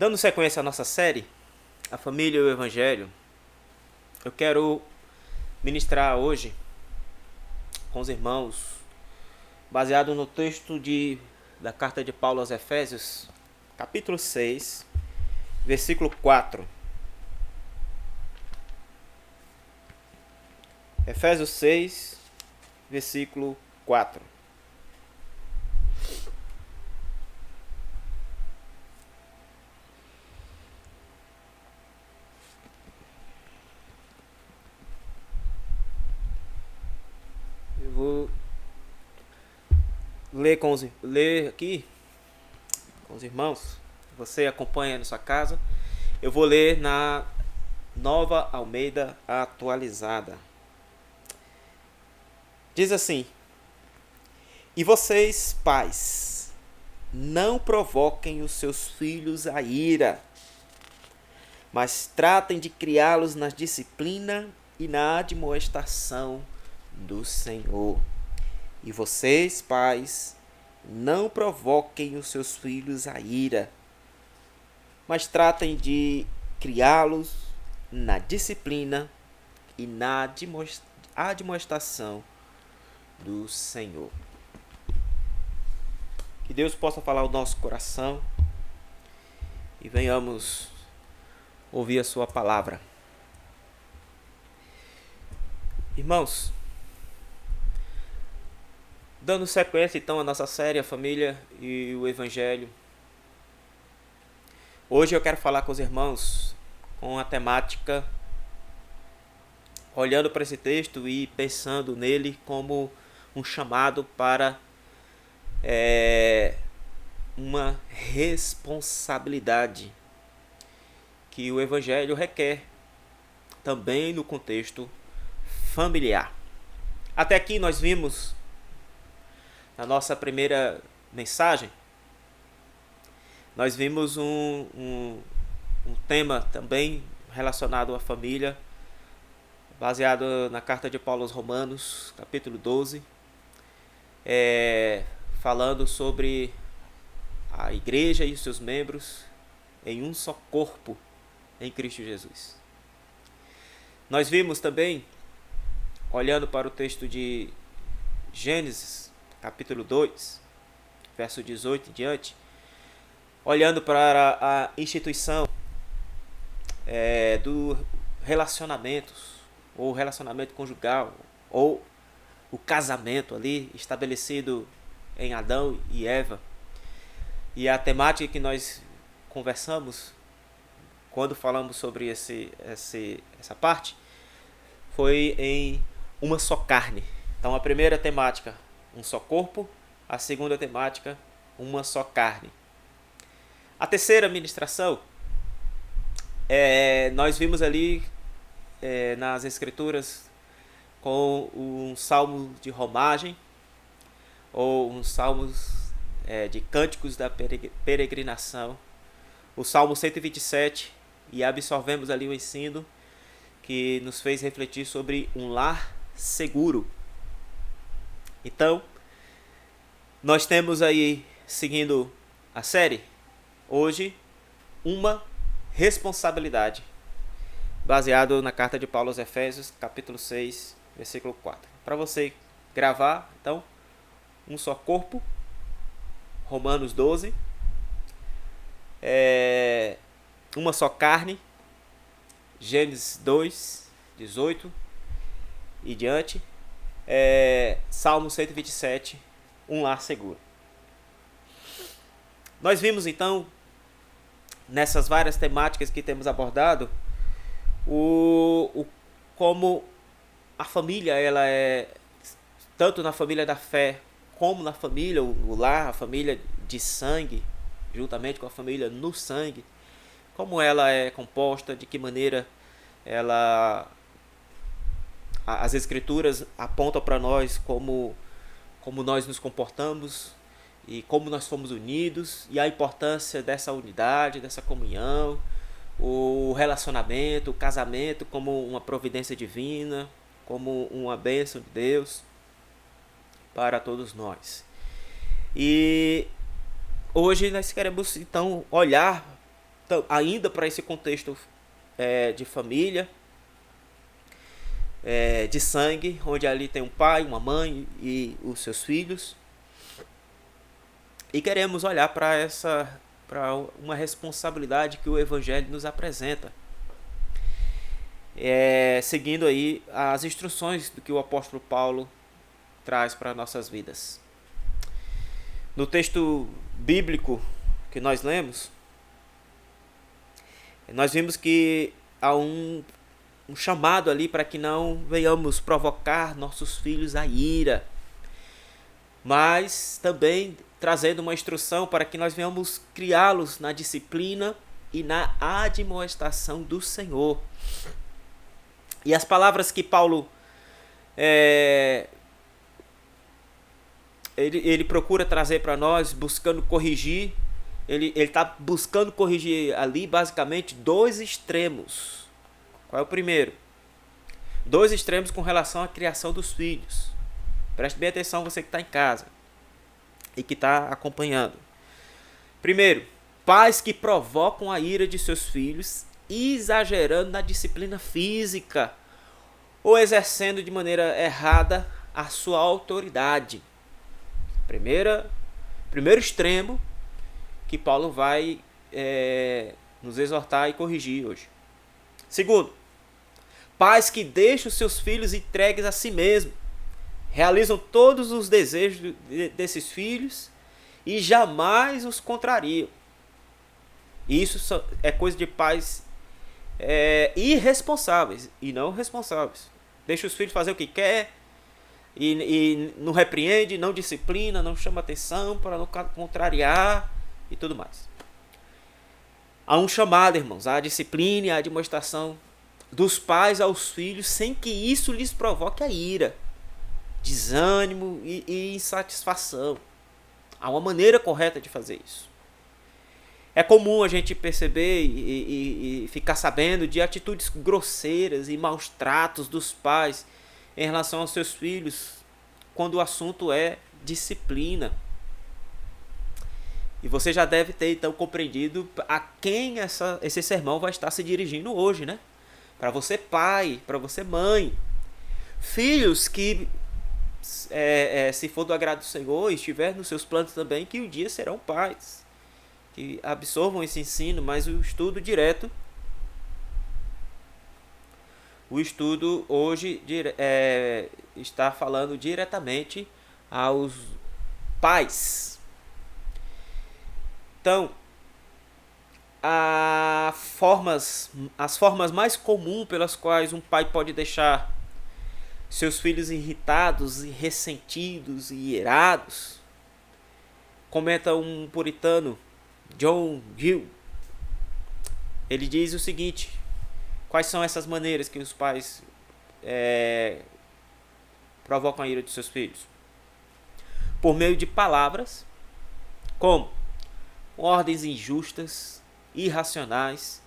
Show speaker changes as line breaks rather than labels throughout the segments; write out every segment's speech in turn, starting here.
Dando sequência à nossa série, A Família e o Evangelho, eu quero ministrar hoje com os irmãos, baseado no texto da carta de Paulo aos Efésios, capítulo 6, versículo 4. Efésios 6, versículo 4. Eu vou ler aqui com os irmãos. Você acompanha na sua casa. Eu vou ler na Nova Almeida Atualizada. Diz assim: E vocês, pais, não provoquem os seus filhos a ira, mas tratem de criá-los na disciplina e na admoestação do Senhor. E vocês, pais, não provoquem os seus filhos a ira, mas tratem de criá-los na disciplina e na admoestação do Senhor. Que Deus possa falar ao nosso coração e venhamos ouvir a sua palavra. Irmãos, dando sequência então à nossa série A Família e o Evangelho, hoje eu quero falar com os irmãos com a temática, olhando para esse texto e pensando nele como um chamado para uma responsabilidade que o Evangelho requer também no contexto familiar. Até aqui nós vimos na nossa primeira mensagem, nós vimos um tema também relacionado à família, baseado na carta de Paulo aos Romanos, capítulo 12, falando sobre a igreja e os seus membros em um só corpo em Cristo Jesus. Nós vimos também, olhando para o texto de Gênesis, capítulo 2, verso 18 em diante, olhando para a instituição do relacionamentos, ou relacionamento conjugal, ou o casamento ali estabelecido em Adão e Eva. E a temática que nós conversamos quando falamos sobre essa parte foi em uma só carne. Então a primeira temática, um só corpo. A segunda temática, uma só carne. A terceira ministração, nós vimos ali nas escrituras com um salmo de romagem, ou uns salmos de cânticos da peregrinação, o Salmo 127, e absorvemos ali o ensino que nos fez refletir sobre um lar seguro. Então, nós temos aí, seguindo a série, hoje, uma responsabilidade, baseado na carta de Paulo aos Efésios, capítulo 6, versículo 4. Para você gravar, então, um só corpo, Romanos 12, uma só carne, Gênesis 2, 18 e diante, Salmo 127, um lar seguro. Nós vimos então, nessas várias temáticas que temos abordado, como a família, ela é, tanto na família da fé, como na família, o lar, a família de sangue, juntamente com a família no sangue, como ela é composta, de que maneira as escrituras apontam para nós como nós nos comportamos e como nós fomos unidos, e a importância dessa unidade, dessa comunhão, o relacionamento, o casamento como uma providência divina, como uma bênção de Deus para todos nós. E hoje nós queremos então olhar ainda para esse contexto de família, de sangue, onde ali tem um pai, uma mãe e os seus filhos. E queremos olhar para uma responsabilidade que o Evangelho nos apresenta, seguindo aí as instruções do que o apóstolo Paulo traz para nossas vidas. No texto bíblico que nós lemos, nós vimos que há um chamado ali para que não venhamos provocar nossos filhos à ira, mas também trazendo uma instrução para que nós venhamos criá-los na disciplina e na admoestação do Senhor. E as palavras que Paulo ele procura trazer para nós, buscando corrigir, ele está buscando corrigir ali basicamente dois extremos. Qual é o primeiro? Dois extremos com relação à criação dos filhos. Preste bem atenção, você que está em casa e que está acompanhando. Primeiro, pais que provocam a ira de seus filhos, exagerando na disciplina física ou exercendo de maneira errada a sua autoridade. Primeiro extremo que Paulo vai nos exortar e corrigir hoje. Segundo, pais que deixam seus filhos entregues a si mesmos, realizam todos os desejos desses filhos e jamais os contrariam. Isso é coisa de pais irresponsáveis e não responsáveis. Deixa os filhos fazer o que quer e não repreende, não disciplina, não chama atenção para não contrariar e tudo mais. Há um chamado, irmãos, à disciplina e à demonstração dos pais aos filhos sem que isso lhes provoque a ira, desânimo e insatisfação. Há uma maneira correta de fazer isso. É comum a gente perceber e ficar sabendo de atitudes grosseiras e maus tratos dos pais em relação aos seus filhos, quando o assunto é disciplina. E você já deve ter então compreendido a quem esse sermão vai estar se dirigindo hoje, né? Para você pai, para você mãe. Filhos que, se for do agrado do Senhor e estiver nos seus planos também, que um dia serão pais. Que absorvam esse ensino, mas o estudo direto, o estudo hoje está falando diretamente aos pais. Então, as formas mais comuns pelas quais um pai pode deixar seus filhos irritados e ressentidos e irados, comenta um puritano, John Gill. Ele diz o seguinte: quais são essas maneiras que os pais provocam a ira de seus filhos? Por meio de palavras, como ordens injustas, irracionais,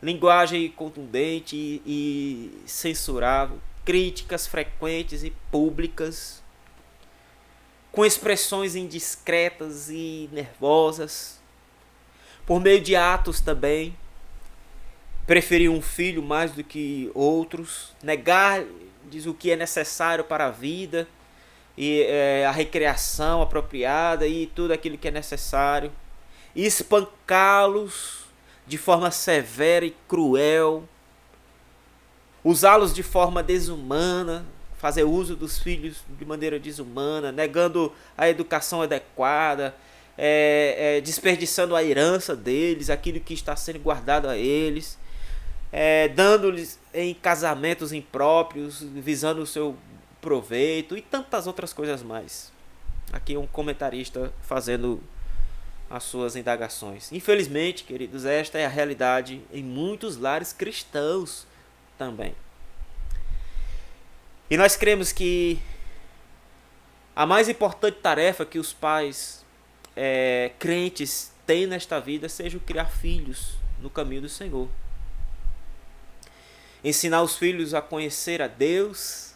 linguagem contundente e censurável, críticas frequentes e públicas, com expressões indiscretas e nervosas, por meio de atos também, preferir um filho mais do que outros, negar-lhes o que é necessário para a vida, e a recreação apropriada e tudo aquilo que é necessário, espancá-los de forma severa e cruel, usá-los de forma desumana, fazer uso dos filhos de maneira desumana, negando a educação adequada, desperdiçando a herança deles, aquilo que está sendo guardado a eles, dando-lhes em casamentos impróprios, visando o seu proveito e tantas outras coisas mais. Aqui um comentarista fazendo as suas indagações. Infelizmente, queridos, esta é a realidade em muitos lares cristãos também. E nós cremos que a mais importante tarefa que os pais crentes têm nesta vida seja criar filhos no caminho do Senhor. Ensinar os filhos a conhecer a Deus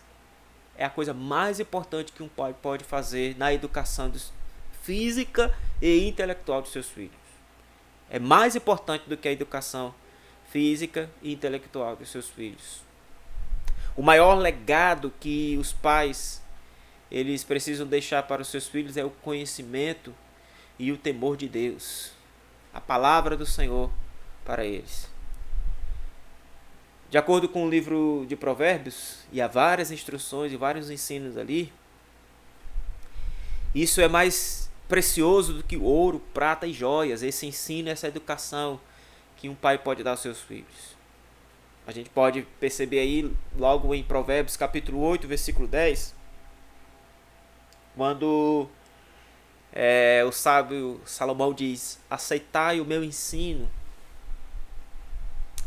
é a coisa mais importante que um pai pode fazer na educação física e intelectual dos seus filhos. É mais importante do que a educação física e intelectual dos seus filhos. O maior legado que os pais eles precisam deixar para os seus filhos é o conhecimento e o temor de Deus. A palavra do Senhor para eles. De acordo com o livro de Provérbios, e há várias instruções e vários ensinos ali, isso é mais precioso do que ouro, prata e joias, esse ensino, essa educação que um pai pode dar aos seus filhos. A gente pode perceber aí, logo em Provérbios capítulo 8, versículo 10, quando o sábio Salomão diz: aceitai o meu ensino,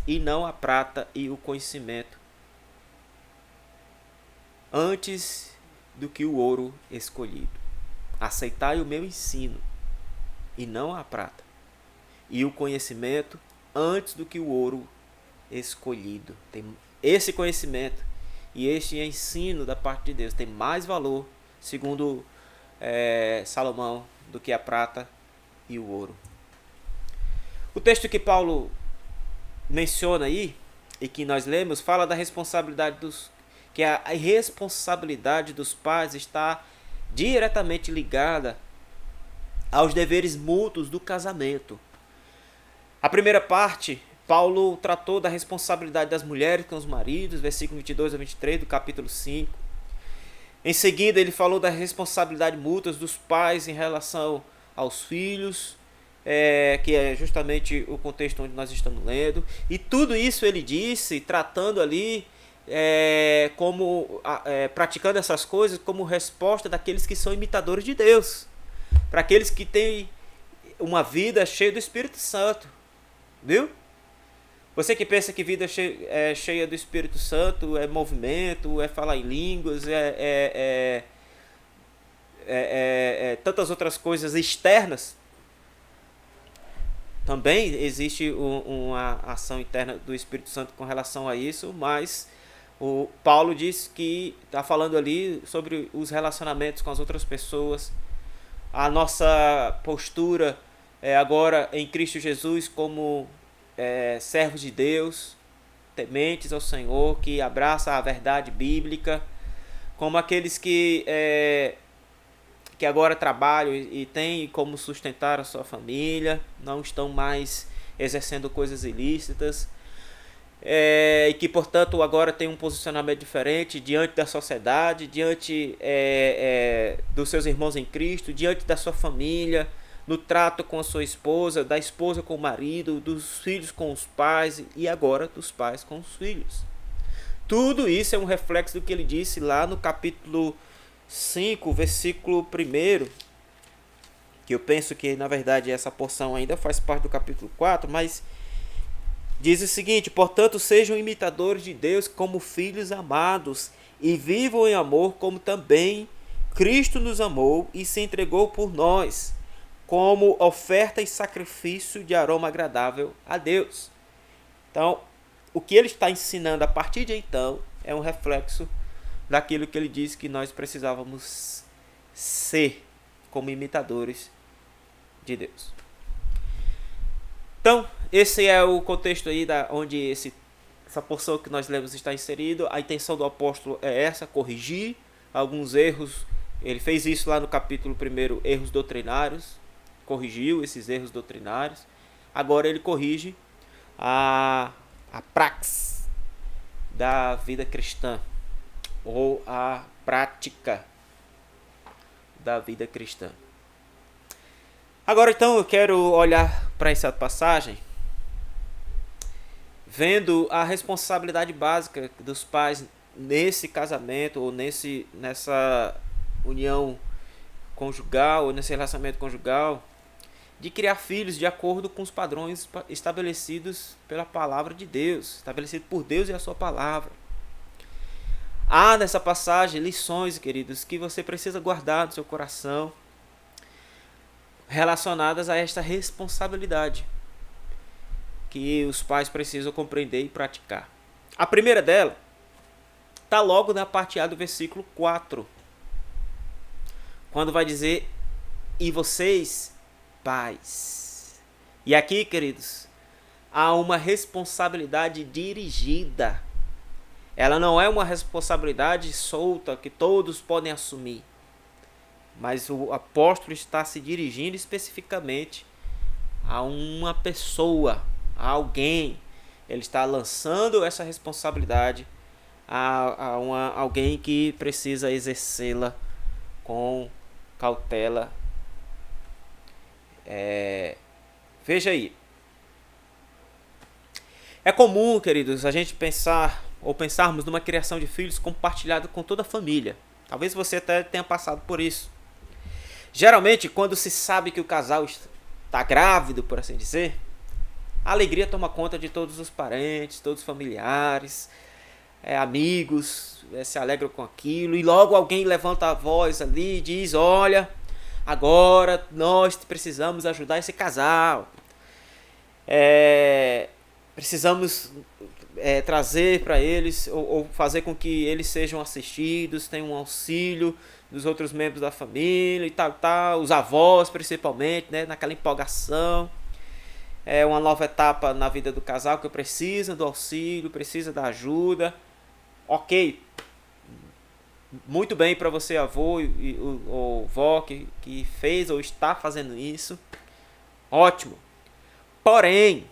e não a prata e o conhecimento, antes do que o ouro escolhido. Aceitai o meu ensino, e não a prata e o conhecimento, antes do que o ouro escolhido. Tem esse conhecimento e este ensino da parte de Deus tem mais valor, segundo Salomão, do que a prata e o ouro. O texto que Paulo menciona aí, e que nós lemos, fala da responsabilidade que a responsabilidade dos pais está diretamente ligada aos deveres mútuos do casamento. A primeira parte, Paulo tratou da responsabilidade das mulheres com os maridos, versículo 22 a 23 do capítulo 5. Em seguida, ele falou da responsabilidade mútua dos pais em relação aos filhos, que é justamente o contexto onde nós estamos lendo. E tudo isso ele disse, tratando ali, praticando essas coisas como resposta daqueles que são imitadores de Deus. Para aqueles que têm uma vida cheia do Espírito Santo. Viu? Você que pensa que vida cheia do Espírito Santo é movimento, é falar em línguas, tantas outras coisas externas. Também existe uma ação interna do Espírito Santo com relação a isso, mas o Paulo diz que está falando ali sobre os relacionamentos com as outras pessoas, a nossa postura agora em Cristo Jesus como servos de Deus, tementes ao Senhor, que abraça a verdade bíblica, como aqueles que agora trabalham e têm como sustentar a sua família, não estão mais exercendo coisas ilícitas, e que, portanto, agora tem um posicionamento diferente diante da sociedade, diante dos seus irmãos em Cristo, diante da sua família, no trato com a sua esposa, da esposa com o marido, dos filhos com os pais e agora dos pais com os filhos. Tudo isso é um reflexo do que ele disse lá no capítulo 5, versículo 1, que eu penso que na verdade essa porção ainda faz parte do capítulo 4, mas diz o seguinte: portanto sejam imitadores de Deus como filhos amados e vivam em amor como também Cristo nos amou e se entregou por nós, como oferta e sacrifício de aroma agradável a Deus. Então, o que ele está ensinando a partir de então é um reflexo daquilo que ele disse que nós precisávamos ser como imitadores de Deus. Então, esse é o contexto aí onde essa porção que nós lemos está inserido. A intenção do apóstolo é essa, corrigir alguns erros. Ele fez isso lá no capítulo 1, erros doutrinários, corrigiu esses erros doutrinários. Agora ele corrige a praxis da vida cristã, ou a prática da vida cristã. Agora então eu quero olhar para essa passagem, vendo a responsabilidade básica dos pais nesse casamento, ou nessa união conjugal, ou nesse relacionamento conjugal, de criar filhos de acordo com os padrões estabelecidos pela palavra de Deus, estabelecido por Deus e a sua palavra. Há nessa passagem lições, queridos, que você precisa guardar no seu coração, relacionadas a esta responsabilidade que os pais precisam compreender e praticar. A primeira dela está logo na parte A do versículo 4, quando vai dizer: e vocês, pais, E aqui, queridos, há uma responsabilidade dirigida. Ela não é uma responsabilidade solta que todos podem assumir. Mas o apóstolo está se dirigindo especificamente a uma pessoa, a alguém. Ele está lançando essa responsabilidade a alguém que precisa exercê-la com cautela. Veja aí. É comum, queridos, a gente pensarmos numa criação de filhos compartilhada com toda a família. Talvez você até tenha passado por isso. Geralmente, quando se sabe que o casal está grávido, por assim dizer, a alegria toma conta de todos os parentes, todos os familiares, amigos, se alegram com aquilo, e logo alguém levanta a voz ali e diz: olha, agora nós precisamos ajudar esse casal. Precisamos trazer para eles, ou fazer com que eles sejam assistidos, tenham um auxílio dos outros membros da família e tal, os avós principalmente, né, naquela empolgação. É uma nova etapa na vida do casal que precisa do auxílio, precisa da ajuda. Ok, muito bem para você, avô ou vó, que fez ou está fazendo isso. Ótimo. Porém,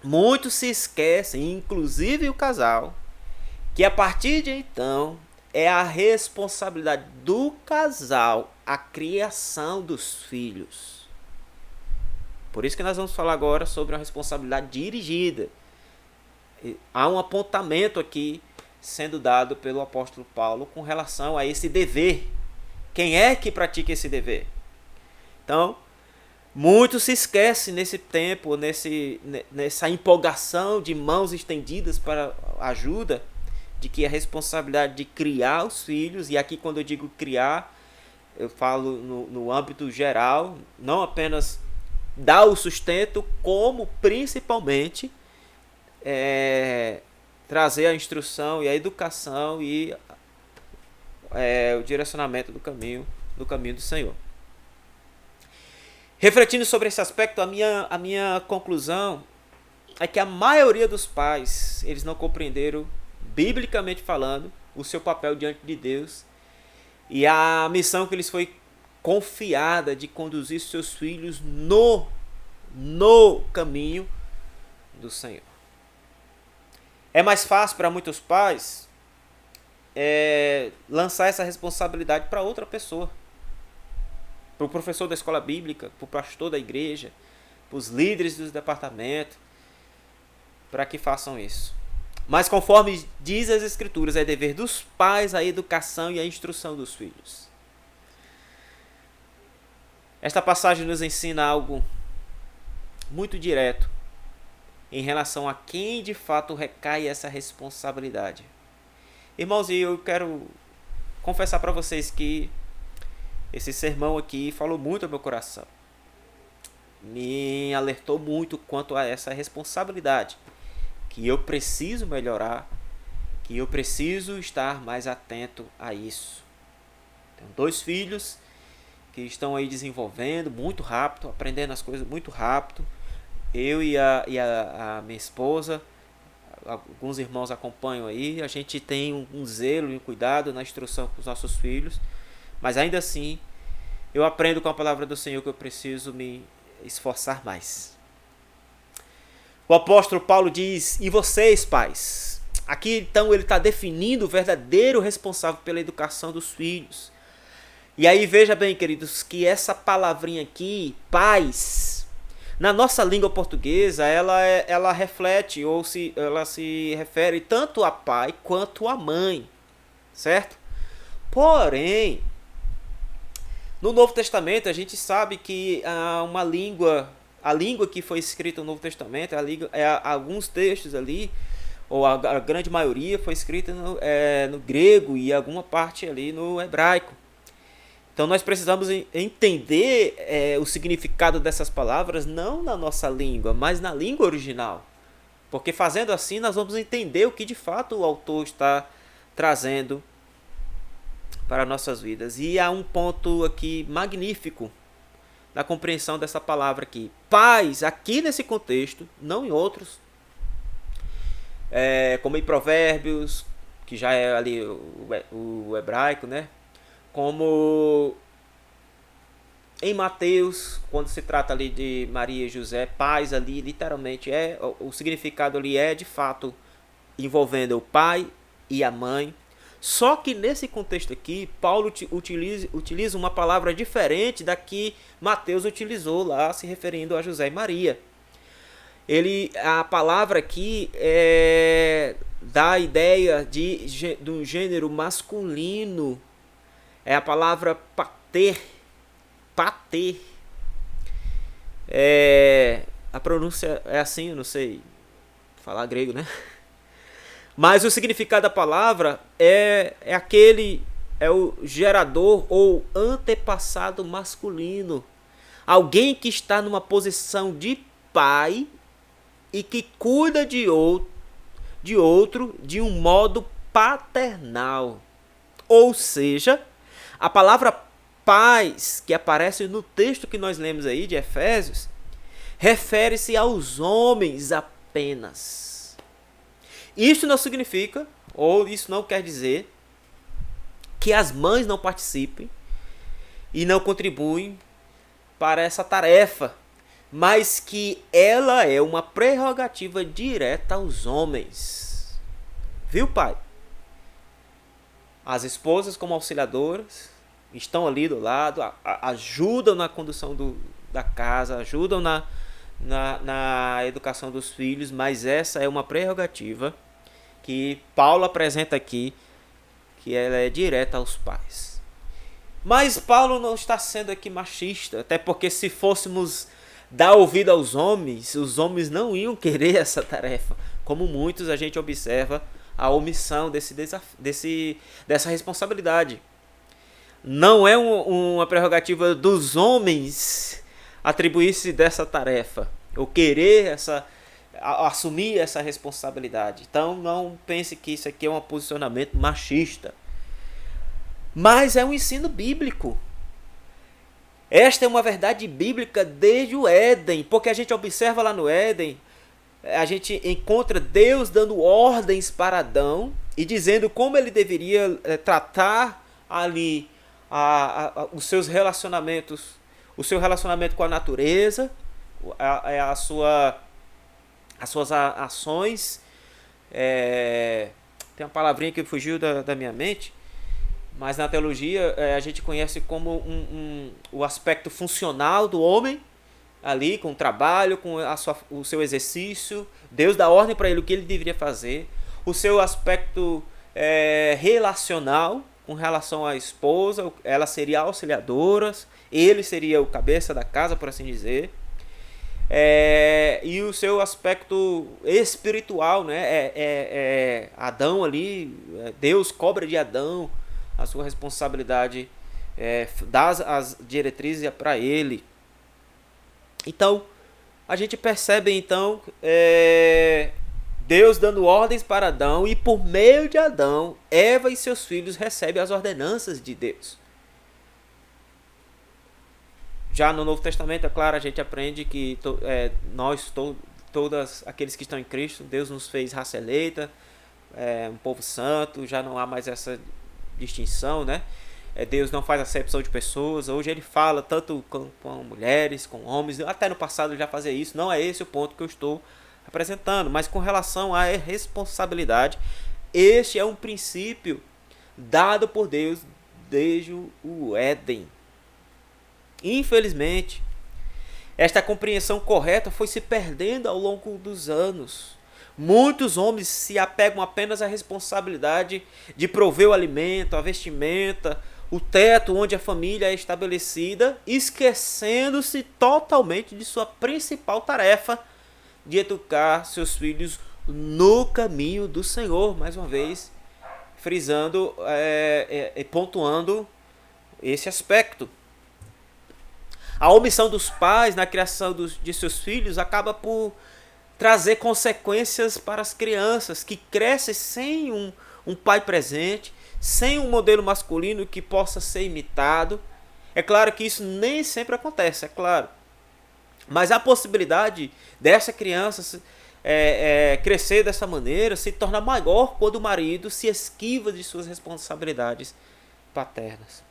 muitos se esquecem, inclusive o casal, que a partir de então é a responsabilidade do casal a criação dos filhos. Por isso que nós vamos falar agora sobre a responsabilidade dirigida. Há um apontamento aqui sendo dado pelo apóstolo Paulo com relação a esse dever. Quem é que pratica esse dever? Então, muitos se esquecem nesse tempo, nessa empolgação de mãos estendidas para ajuda, de que a responsabilidade de criar os filhos, e aqui quando eu digo criar, eu falo no âmbito geral, não apenas dar o sustento, como principalmente trazer a instrução e a educação e o direcionamento do caminho do Senhor. Refletindo sobre esse aspecto, a minha conclusão é que a maioria dos pais, eles não compreenderam, biblicamente falando, o seu papel diante de Deus e a missão que lhes foi confiada de conduzir seus filhos no caminho do Senhor. É mais fácil para muitos pais lançar essa responsabilidade para outra pessoa. Para o professor da escola bíblica, para o pastor da igreja, para os líderes dos departamentos, para que façam isso. Mas conforme diz as Escrituras, é dever dos pais a educação e a instrução dos filhos. Esta passagem nos ensina algo muito direto em relação a quem de fato recai essa responsabilidade. Irmãos, e eu quero confessar para vocês que esse sermão aqui falou muito ao meu coração. Me alertou muito quanto a essa responsabilidade. Que eu preciso melhorar. Que eu preciso estar mais atento a isso. Tenho 2 filhos que estão aí desenvolvendo muito rápido, aprendendo as coisas muito rápido. Eu e a minha esposa, alguns irmãos acompanham aí. A gente tem um zelo e um cuidado na instrução com os nossos filhos. Mas ainda assim, eu aprendo com a palavra do Senhor que eu preciso me esforçar mais. O apóstolo Paulo diz: e vocês, pais? Aqui então ele está definindo o verdadeiro responsável pela educação dos filhos. E aí veja bem, queridos, que essa palavrinha aqui, pais, na nossa língua portuguesa, ela reflete ela se refere tanto a pai quanto a mãe, certo? Porém, no Novo Testamento, a gente sabe que a língua que foi escrita no Novo Testamento, alguns textos ali, ou a grande maioria, foi escrita no grego e alguma parte ali no hebraico. Então nós precisamos entender o significado dessas palavras não na nossa língua, mas na língua original. Porque fazendo assim nós vamos entender o que de fato o autor está trazendo para nossas vidas. E há um ponto aqui magnífico na compreensão dessa palavra aqui. Pais, aqui nesse contexto, não em outros, como em Provérbios, que já é ali o hebraico, né? Como em Mateus, quando se trata ali de Maria e José, pais ali, literalmente, o significado ali é de fato envolvendo o pai e a mãe. Só que nesse contexto aqui, Paulo utiliza uma palavra diferente da que Mateus utilizou lá, se referindo a José e Maria. A palavra aqui dá a ideia do gênero masculino. É a palavra pater. Pater. A pronúncia é assim, eu não sei falar grego, né? Mas o significado da palavra é o gerador ou antepassado masculino. Alguém que está numa posição de pai e que cuida de outro de um modo paternal. Ou seja, a palavra pais que aparece no texto que nós lemos aí de Efésios refere-se aos homens apenas. Isso não significa, ou isso não quer dizer, que as mães não participem e não contribuem para essa tarefa, mas que ela é uma prerrogativa direta aos homens. Viu, pai? As esposas, como auxiliadoras, estão ali do lado, ajudam na condução da casa, ajudam na educação dos filhos, mas essa é uma prerrogativa que Paulo apresenta aqui, que ela é direta aos pais. Mas Paulo não está sendo aqui machista, até porque se fôssemos dar ouvido aos homens, os homens não iam querer essa tarefa. Como muitos a gente observa a omissão dessa responsabilidade. Não é uma prerrogativa dos homens atribuir-se dessa tarefa, ou querer assumir essa responsabilidade. Então não pense que isso aqui é um posicionamento machista. Mas é um ensino bíblico. Esta é uma verdade bíblica desde o Éden, porque a gente observa lá no Éden, a gente encontra Deus dando ordens para Adão e dizendo como ele deveria tratar ali os seus relacionamentos, o seu relacionamento com a natureza, as suas ações. Tem uma palavrinha que fugiu da minha mente, mas na teologia a gente conhece como o aspecto funcional do homem, ali com o trabalho, com o seu exercício. Deus dá ordem para ele o que ele deveria fazer. O seu aspecto relacional, com relação à esposa, ela seria auxiliadora, ele seria o cabeça da casa, por assim dizer. E o seu aspecto espiritual, né? Adão ali, Deus cobra de Adão a sua responsabilidade, dá as diretrizes para ele. Então, a gente percebe então Deus dando ordens para Adão, e por meio de Adão, Eva e seus filhos recebem as ordenanças de Deus. Já no Novo Testamento, é claro, a gente aprende que todos aqueles que estão em Cristo, Deus nos fez raça eleita, um povo santo, já não há mais essa distinção, né? Deus não faz acepção de pessoas. Hoje ele fala tanto com mulheres, com homens, até no passado ele já fazia isso. Não é esse o ponto que eu estou apresentando, mas com relação à responsabilidade, este é um princípio dado por Deus desde o Éden. Infelizmente, esta compreensão correta foi se perdendo ao longo dos anos. Muitos homens se apegam apenas à responsabilidade de prover o alimento, a vestimenta, o teto onde a família é estabelecida, esquecendo-se totalmente de sua principal tarefa de educar seus filhos no caminho do Senhor. Mais uma vez, frisando e pontuando esse aspecto. A omissão dos pais na criação de seus filhos acaba por trazer consequências para as crianças que crescem sem um pai presente, sem um modelo masculino que possa ser imitado. É claro que isso nem sempre acontece, é claro. Mas a possibilidade dessa criança crescer dessa maneira, se tornar maior quando o marido se esquiva de suas responsabilidades paternas.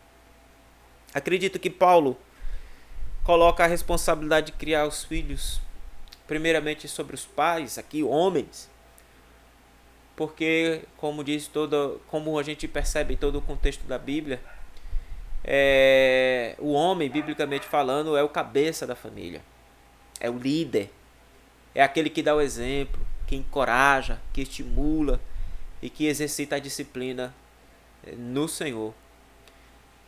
Acredito que Paulo coloca a responsabilidade de criar os filhos primeiramente sobre os pais, aqui homens, porque como a gente percebe em todo o contexto da Bíblia, o homem, biblicamente falando, é o cabeça da família, é o líder, é aquele que dá o exemplo, que encoraja, que estimula e que exercita a disciplina no Senhor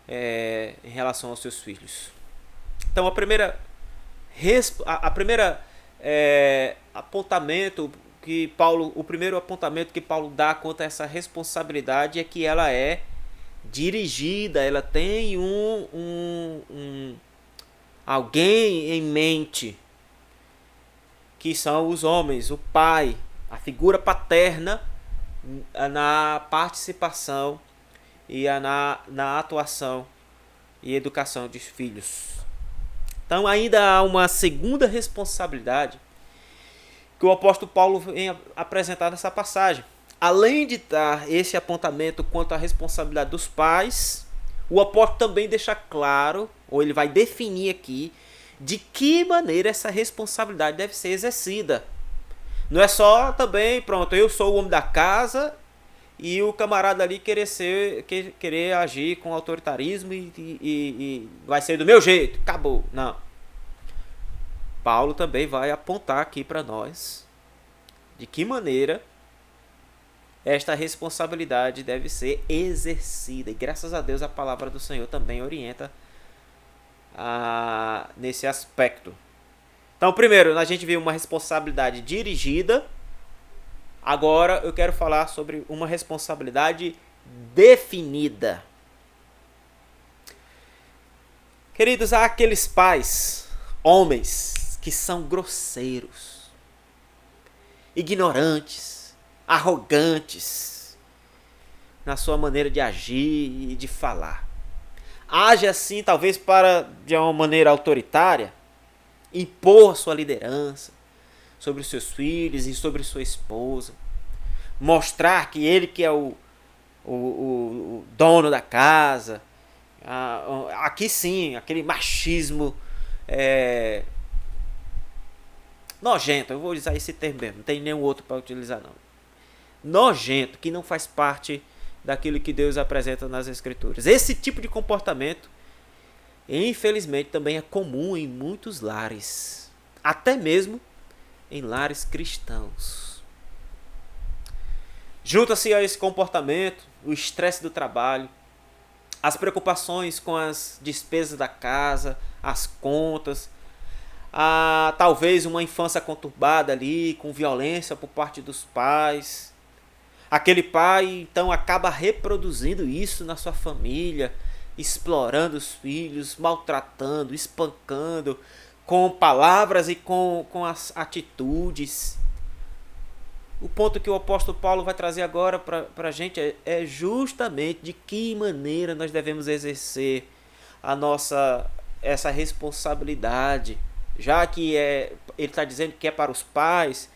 em relação aos seus filhos. Então o primeiro apontamento que Paulo dá quanto a essa responsabilidade é que ela é dirigida, ela tem alguém em mente, que são os homens, o pai, a figura paterna na participação e na atuação e educação dos filhos. Então ainda há uma segunda responsabilidade que o apóstolo Paulo vem apresentar nessa passagem. Além de dar esse apontamento quanto à responsabilidade dos pais, o apóstolo também deixa claro, ou ele vai definir aqui, de que maneira essa responsabilidade deve ser exercida. Não é só também, pronto, eu sou o homem da casa e o camarada ali querer agir com autoritarismo e vai ser do meu jeito, acabou. Não. Paulo também vai apontar aqui para nós de que maneira esta responsabilidade deve ser exercida. E graças a Deus a palavra do Senhor também orienta nesse aspecto. Então, primeiro, a gente viu uma responsabilidade dirigida. Agora eu quero falar sobre uma responsabilidade definida. Queridos, há aqueles pais, homens, que são grosseiros, ignorantes, arrogantes na sua maneira de agir e de falar. Age assim, talvez de uma maneira autoritária, impor a sua liderança sobre os seus filhos e sobre sua esposa, mostrar que ele que é o dono da casa. Aqui sim, aquele machismo nojento, eu vou usar esse termo mesmo, não tem nenhum outro para utilizar não. Nojento, que não faz parte daquilo que Deus apresenta nas Escrituras. Esse tipo de comportamento, infelizmente, também é comum em muitos lares, até mesmo em lares cristãos. Junta-se a esse comportamento o estresse do trabalho, as preocupações com as despesas da casa, as contas, talvez uma infância conturbada ali, com violência por parte dos pais. Aquele pai, então, acaba reproduzindo isso na sua família, explorando os filhos, maltratando, espancando, com palavras e com as atitudes. O ponto que o apóstolo Paulo vai trazer agora para a gente é justamente de que maneira nós devemos exercer essa responsabilidade. Já que ele está dizendo que é para os pais,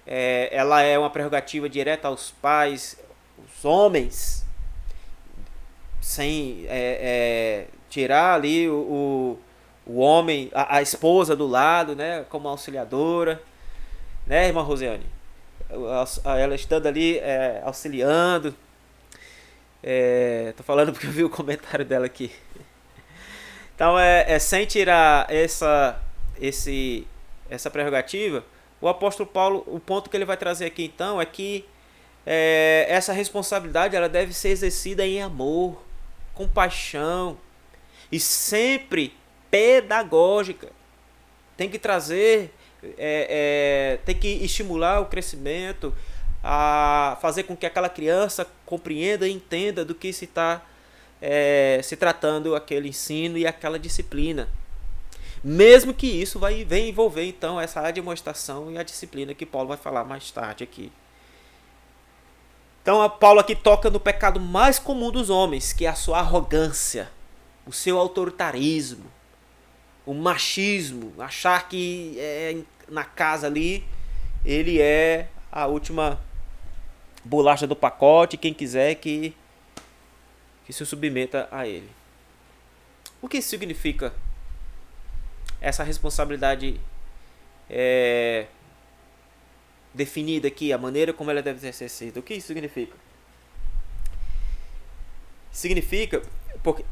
ela é uma prerrogativa direta aos pais, os homens, sem tirar ali o homem, a esposa do lado, né, como auxiliadora, né, irmã Rosiane? Ela estando ali auxiliando. Tô falando porque eu vi o comentário dela aqui. Então, sem tirar essa prerrogativa, o apóstolo Paulo, o ponto que ele vai trazer aqui então é que essa responsabilidade ela deve ser exercida em amor, compaixão e sempre pedagógica. Tem que trazer, tem que estimular o crescimento, a fazer com que aquela criança compreenda e entenda do que se está se tratando aquele ensino e aquela disciplina. Mesmo que isso vem envolver então essa demonstração e a disciplina que Paulo vai falar mais tarde aqui. Então Paulo aqui toca no pecado mais comum dos homens, que é a sua arrogância, o seu autoritarismo, o machismo, achar que na casa ali ele é a última bolacha do pacote, quem quiser que se submeta a ele. O que isso significa? Essa responsabilidade definida aqui, a maneira como ela deve ser exercida. O que isso significa? Significa, porque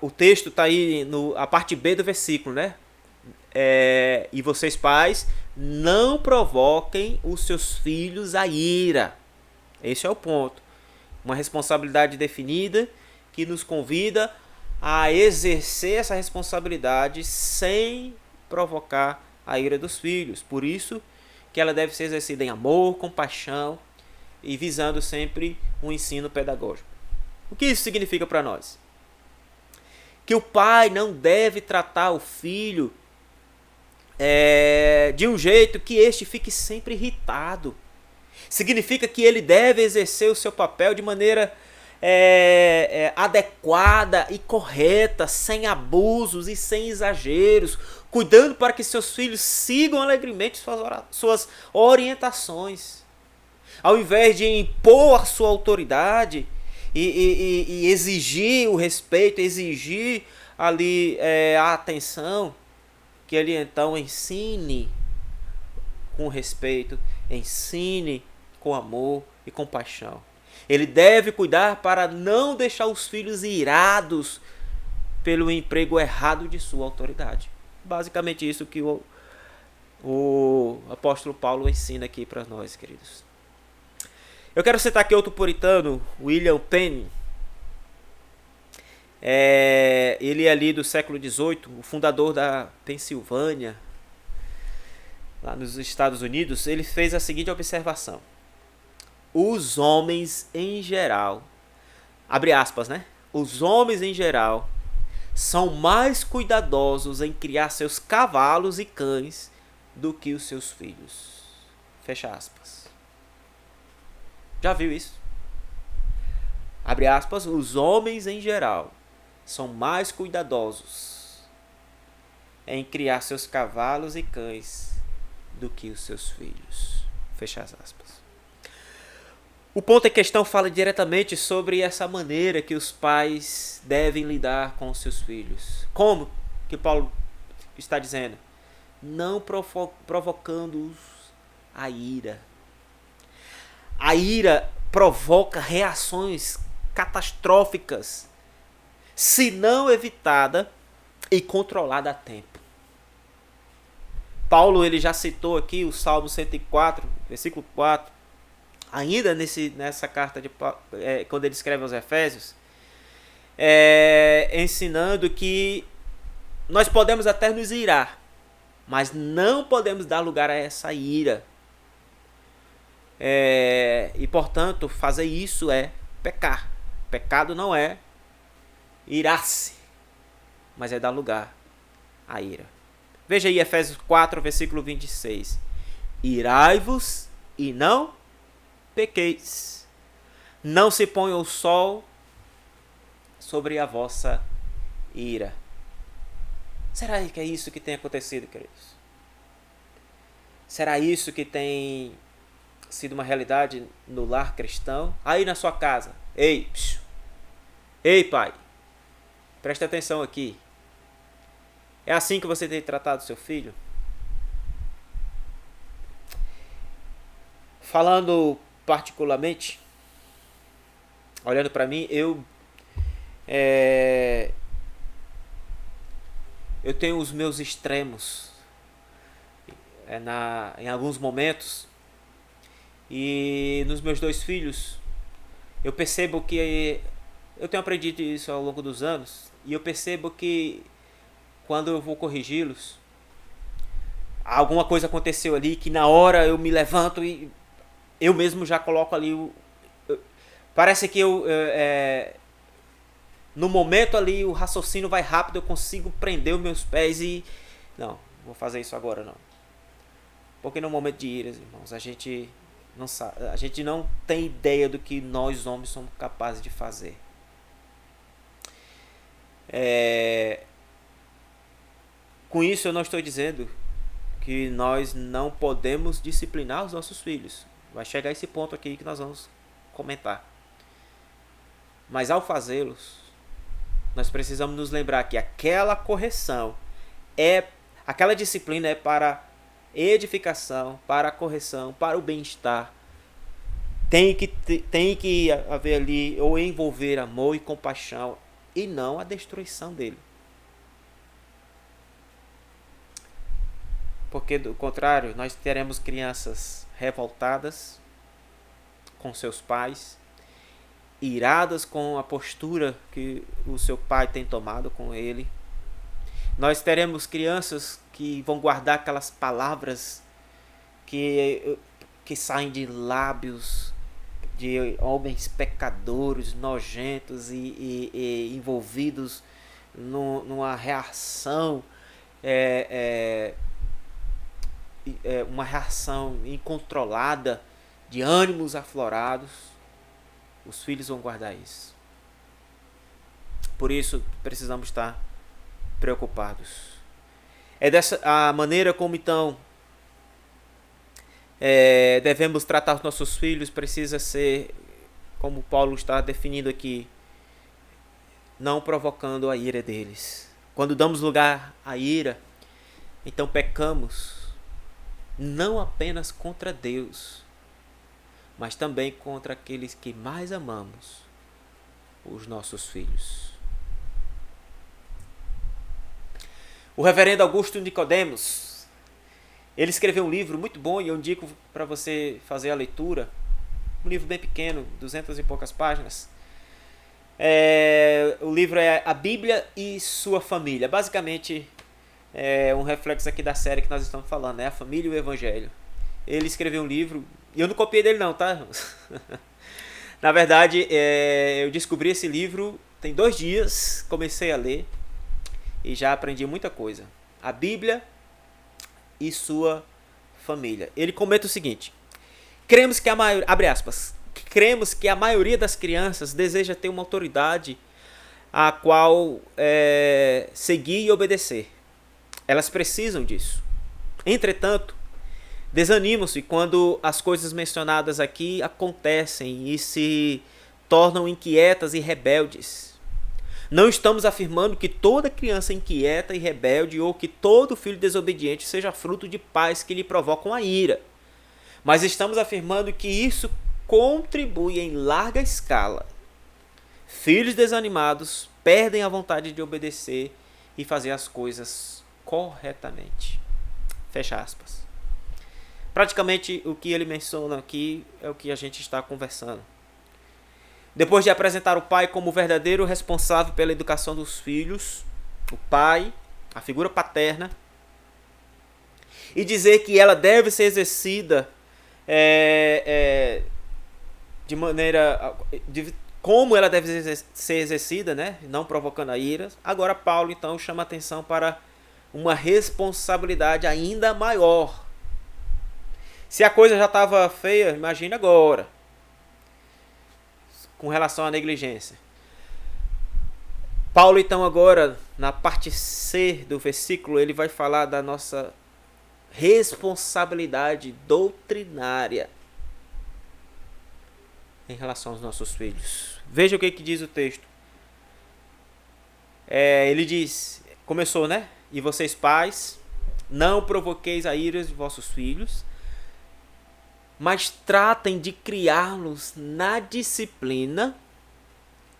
o texto está aí, a parte B do versículo, né? E vocês pais, não provoquem os seus filhos a ira. Esse é o ponto. Uma responsabilidade definida que nos convida a exercer essa responsabilidade sem provocar a ira dos filhos. Por isso que ela deve ser exercida em amor, compaixão e visando sempre um ensino pedagógico. O que isso significa para nós? Que o pai não deve tratar o filho de um jeito que este fique sempre irritado. Significa que ele deve exercer o seu papel de maneira adequada e correta, sem abusos e sem exageros, cuidando para que seus filhos sigam alegremente suas orientações. Ao invés de impor a sua autoridade e exigir o respeito, exigir ali a atenção, que ele então ensine com respeito, ensine com amor e compaixão. Ele deve cuidar para não deixar os filhos irados pelo emprego errado de sua autoridade. Basicamente isso que o apóstolo Paulo ensina aqui para nós, queridos. Eu quero citar aqui outro puritano, William Penn. Ele é ali do século XVIII, o fundador da Pensilvânia, lá nos Estados Unidos. Ele fez a seguinte observação: os homens em geral, abre aspas, né? Os homens em geral são mais cuidadosos em criar seus cavalos e cães do que os seus filhos. Fecha aspas. Já viu isso? Abre aspas, os homens em geral são mais cuidadosos em criar seus cavalos e cães do que os seus filhos. Fecha as aspas. O ponto em questão fala diretamente sobre essa maneira que os pais devem lidar com os seus filhos. Como que Paulo está dizendo? Não provocando-os a ira. A ira provoca reações catastróficas se não evitada e controlada a tempo. Paulo ele já citou aqui o Salmo 104, versículo 4, ainda nessa carta, quando ele escreve aos Efésios, ensinando que nós podemos até nos irar, mas não podemos dar lugar a essa ira. E portanto, fazer isso é pecar. Pecado não é irar-se, mas é dar lugar à ira. Veja aí Efésios 4, versículo 26. Irai-vos e não pequeis. Não se ponha o sol sobre a vossa ira. Será que é isso que tem acontecido, queridos? Será isso que tem sido uma realidade no lar cristão? Aí na sua casa. Ei, pai. Preste atenção aqui. É assim que você tem tratado seu filho? Falando particularmente, olhando para mim, eu tenho os meus extremos em alguns momentos. E nos meus dois filhos, eu percebo que eu tenho aprendido isso ao longo dos anos. E eu percebo que quando eu vou corrigi-los, alguma coisa aconteceu ali que na hora eu me levanto e eu mesmo já coloco ali parece que no momento ali o raciocínio vai rápido, eu consigo prender os meus pés e não vou fazer isso agora não. Porque no momento de ira, irmãos, a gente não tem ideia do que nós homens somos capazes de fazer. Com isso eu não estou dizendo que nós não podemos disciplinar os nossos filhos. Vai chegar esse ponto aqui que nós vamos comentar. Mas ao fazê-los, nós precisamos nos lembrar que aquela correção aquela disciplina é para edificação, para a correção, para o bem-estar. Tem que haver ali ou envolver amor e compaixão e não a destruição dele. Porque do contrário, nós teremos crianças revoltadas com seus pais, iradas com a postura que o seu pai tem tomado com ele. Nós teremos crianças que vão guardar aquelas palavras que saem de lábios de homens pecadores, nojentos e envolvidos numa reação, uma reação incontrolada de ânimos aflorados. Os filhos vão guardar isso. Por isso precisamos estar preocupados. É dessa a maneira como então devemos tratar os nossos filhos. Precisa ser, como Paulo está definindo aqui, não provocando a ira deles. Quando damos lugar à ira, então pecamos não apenas contra Deus, mas também contra aqueles que mais amamos, os nossos filhos. O reverendo Augusto Nicodemos, ele escreveu um livro muito bom e eu indico para você fazer a leitura. Um livro bem pequeno, 200 e poucas páginas. O livro é A Bíblia e Sua Família. Basicamente, é um reflexo aqui da série que nós estamos falando, né? A Família e o Evangelho. Ele escreveu um livro, e eu não copiei dele não, tá? Na verdade, eu descobri esse livro tem 2 dias, comecei a ler e já aprendi muita coisa. A Bíblia e Sua Família. Ele comenta o seguinte: cremos que abre aspas, cremos que a maioria das crianças deseja ter uma autoridade a qual seguir e obedecer. Elas precisam disso. Entretanto, desanimam-se quando as coisas mencionadas aqui acontecem e se tornam inquietas e rebeldes. Não estamos afirmando que toda criança inquieta e rebelde ou que todo filho desobediente seja fruto de pais que lhe provocam a ira. Mas estamos afirmando que isso contribui em larga escala. Filhos desanimados perdem a vontade de obedecer e fazer as coisas corretamente. Fecha aspas. Praticamente o que ele menciona aqui é o que a gente está conversando. Depois de apresentar o pai como o verdadeiro responsável pela educação dos filhos, o pai, a figura paterna, e dizer que ela deve ser exercida de maneira... como ela deve ser exercida, né? Não provocando a ira. Agora Paulo então chama atenção para uma responsabilidade ainda maior. Se a coisa já estava feia, imagina agora, com relação à negligência. Paulo então agora, na parte C do versículo, ele vai falar da nossa responsabilidade doutrinária em relação aos nossos filhos. Veja o que diz o texto. Ele diz, começou, né? E vocês pais, não provoqueis a ira de vossos filhos, mas tratem de criá-los na disciplina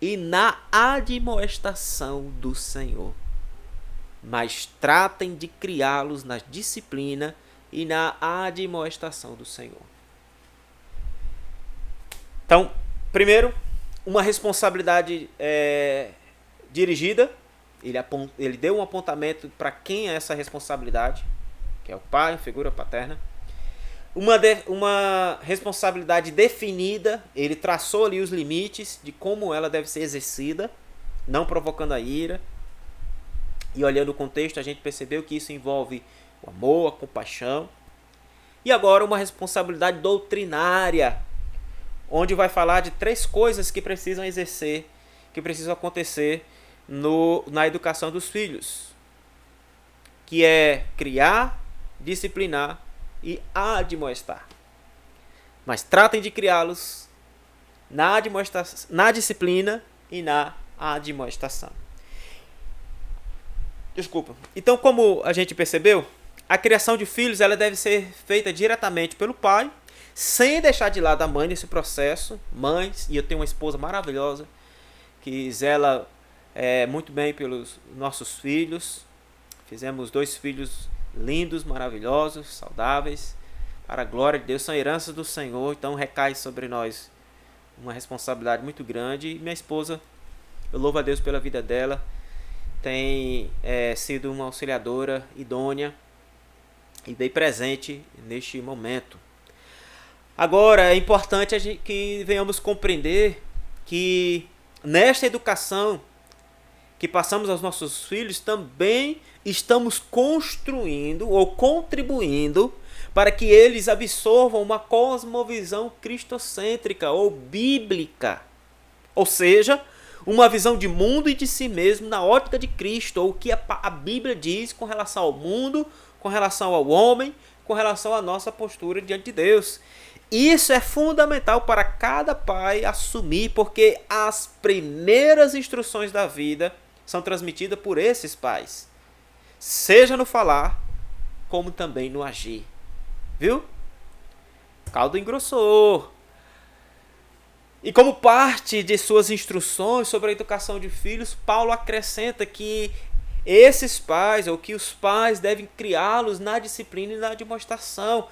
e na admoestação do Senhor. Mas tratem de criá-los na disciplina e na admoestação do Senhor. Então, primeiro, uma responsabilidade dirigida. Ele deu um apontamento para quem é essa responsabilidade, que é o pai, a figura paterna. Uma responsabilidade definida, ele traçou ali os limites de como ela deve ser exercida, não provocando a ira. E olhando o contexto, a gente percebeu que isso envolve o amor, a compaixão. E agora uma responsabilidade doutrinária, onde vai falar de 3 coisas que precisam exercer, que precisam acontecer na educação dos filhos, que é criar, disciplinar e admoestar. Mas tratem de criá-los na disciplina e na admoestação. Desculpa. Então, como a gente percebeu, a criação de filhos ela deve ser feita diretamente pelo pai, sem deixar de lado a mãe nesse processo. Mães, e eu tenho uma esposa maravilhosa que zela muito bem pelos nossos filhos. Fizemos 2 filhos lindos, maravilhosos, saudáveis, para a glória de Deus, são heranças do Senhor, então recai sobre nós uma responsabilidade muito grande. E minha esposa, eu louvo a Deus pela vida dela, tem sido uma auxiliadora idônea e bem presente neste momento. Agora, é importante que venhamos compreender que nesta educação que passamos aos nossos filhos, também estamos construindo ou contribuindo para que eles absorvam uma cosmovisão cristocêntrica ou bíblica. Ou seja, uma visão de mundo e de si mesmo na ótica de Cristo, ou o que a Bíblia diz com relação ao mundo, com relação ao homem, com relação à nossa postura diante de Deus. Isso é fundamental para cada pai assumir, porque as primeiras instruções da vida são transmitidas por esses pais, seja no falar, como também no agir. Viu? Caldo engrossou. E como parte de suas instruções sobre a educação de filhos, Paulo acrescenta que esses pais, ou que os pais devem criá-los na disciplina e na demonstração.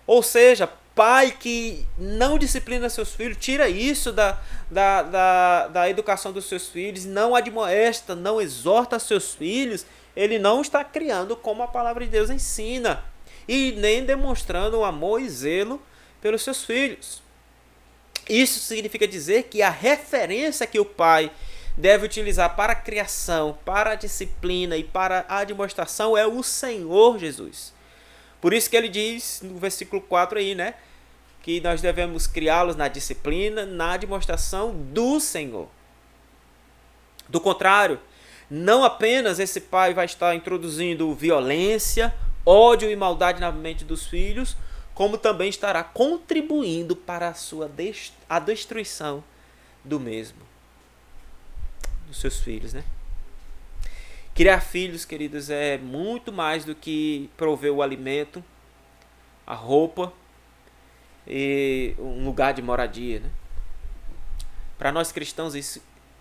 Ou seja, pai que não disciplina seus filhos, tira isso da educação dos seus filhos, não admoesta, não exorta seus filhos, ele não está criando como a palavra de Deus ensina, e nem demonstrando amor e zelo pelos seus filhos. Isso significa dizer que a referência que o pai deve utilizar para a criação, para a disciplina e para a demonstração é o Senhor Jesus. Por isso que ele diz no versículo 4 aí, né? Que nós devemos criá-los na disciplina, na demonstração do Senhor. Do contrário, não apenas esse pai vai estar introduzindo violência, ódio e maldade na mente dos filhos, como também estará contribuindo para a destruição do mesmo, dos seus filhos, né? Criar filhos, queridos, é muito mais do que prover o alimento, a roupa e um lugar de moradia, né? Para nós cristãos,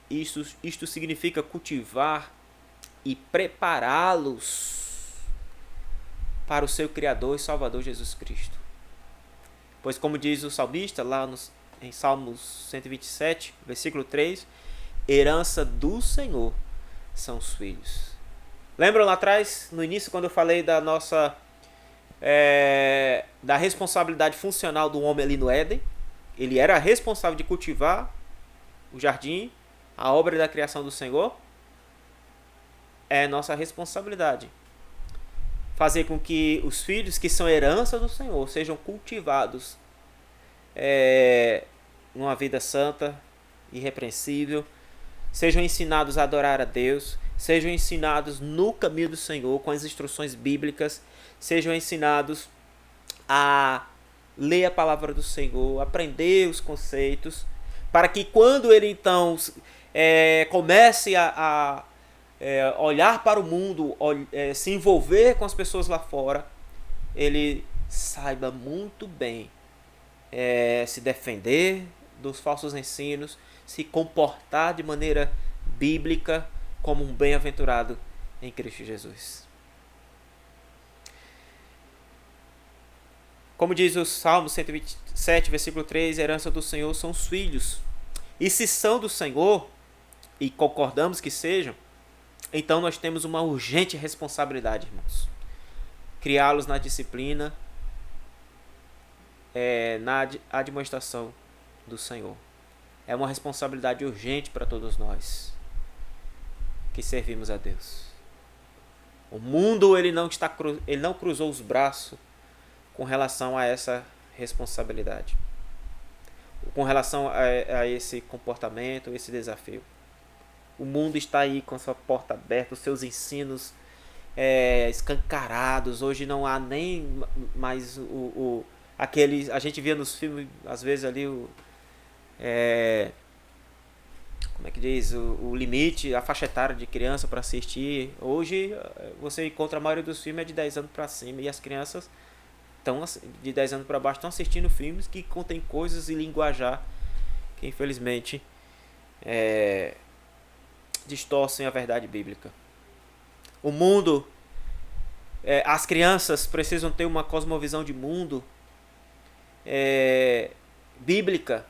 isto significa cultivar e prepará-los para o seu Criador e Salvador Jesus Cristo. Pois como diz o salmista lá em Salmos 127, versículo 3, herança do Senhor são os filhos. Lembram lá atrás, no início, quando eu falei da nossa da responsabilidade funcional do homem ali no Éden? Ele era responsável de cultivar o jardim, a obra da criação do Senhor. É nossa responsabilidade fazer com que os filhos que são herança do Senhor sejam cultivados numa vida santa, irrepreensível, sejam ensinados a adorar a Deus, sejam ensinados no caminho do Senhor com as instruções bíblicas, sejam ensinados a ler a palavra do Senhor, aprender os conceitos, para que quando ele então comece a olhar para o mundo, se envolver com as pessoas lá fora, ele saiba muito bem se defender dos falsos ensinos, se comportar de maneira bíblica como um bem-aventurado em Cristo Jesus. Como diz o Salmo 127, versículo 3, a herança do Senhor são os filhos. E se são do Senhor, e concordamos que sejam, então nós temos uma urgente responsabilidade, irmãos. Criá-los na disciplina, na admoestação do Senhor. É uma responsabilidade urgente para todos nós que servimos a Deus. O mundo ele não cruzou os braços com relação a essa responsabilidade, com relação a esse comportamento, esse desafio. O mundo está aí com a sua porta aberta, os seus ensinos escancarados. Hoje não há nem mais aquele... A gente via nos filmes, às vezes, ali como é que diz? O limite, a faixa etária de criança para assistir. Hoje você encontra a maioria dos filmes de 10 anos para cima, e as crianças de 10 anos para baixo estão assistindo filmes que contêm coisas e linguajar que infelizmente distorcem a verdade bíblica. O mundo, as crianças precisam ter uma cosmovisão de mundo bíblica,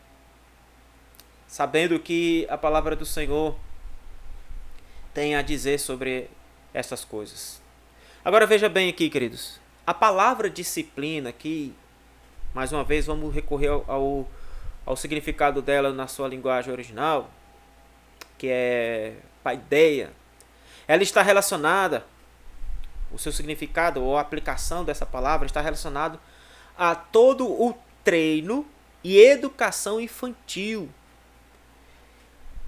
sabendo que a palavra do Senhor tem a dizer sobre essas coisas. Agora veja bem aqui, queridos. A palavra disciplina, que mais uma vez vamos recorrer ao significado dela na sua linguagem original, que é paideia. Ela está relacionada, o seu significado ou a aplicação dessa palavra está relacionado a todo o treino e educação infantil,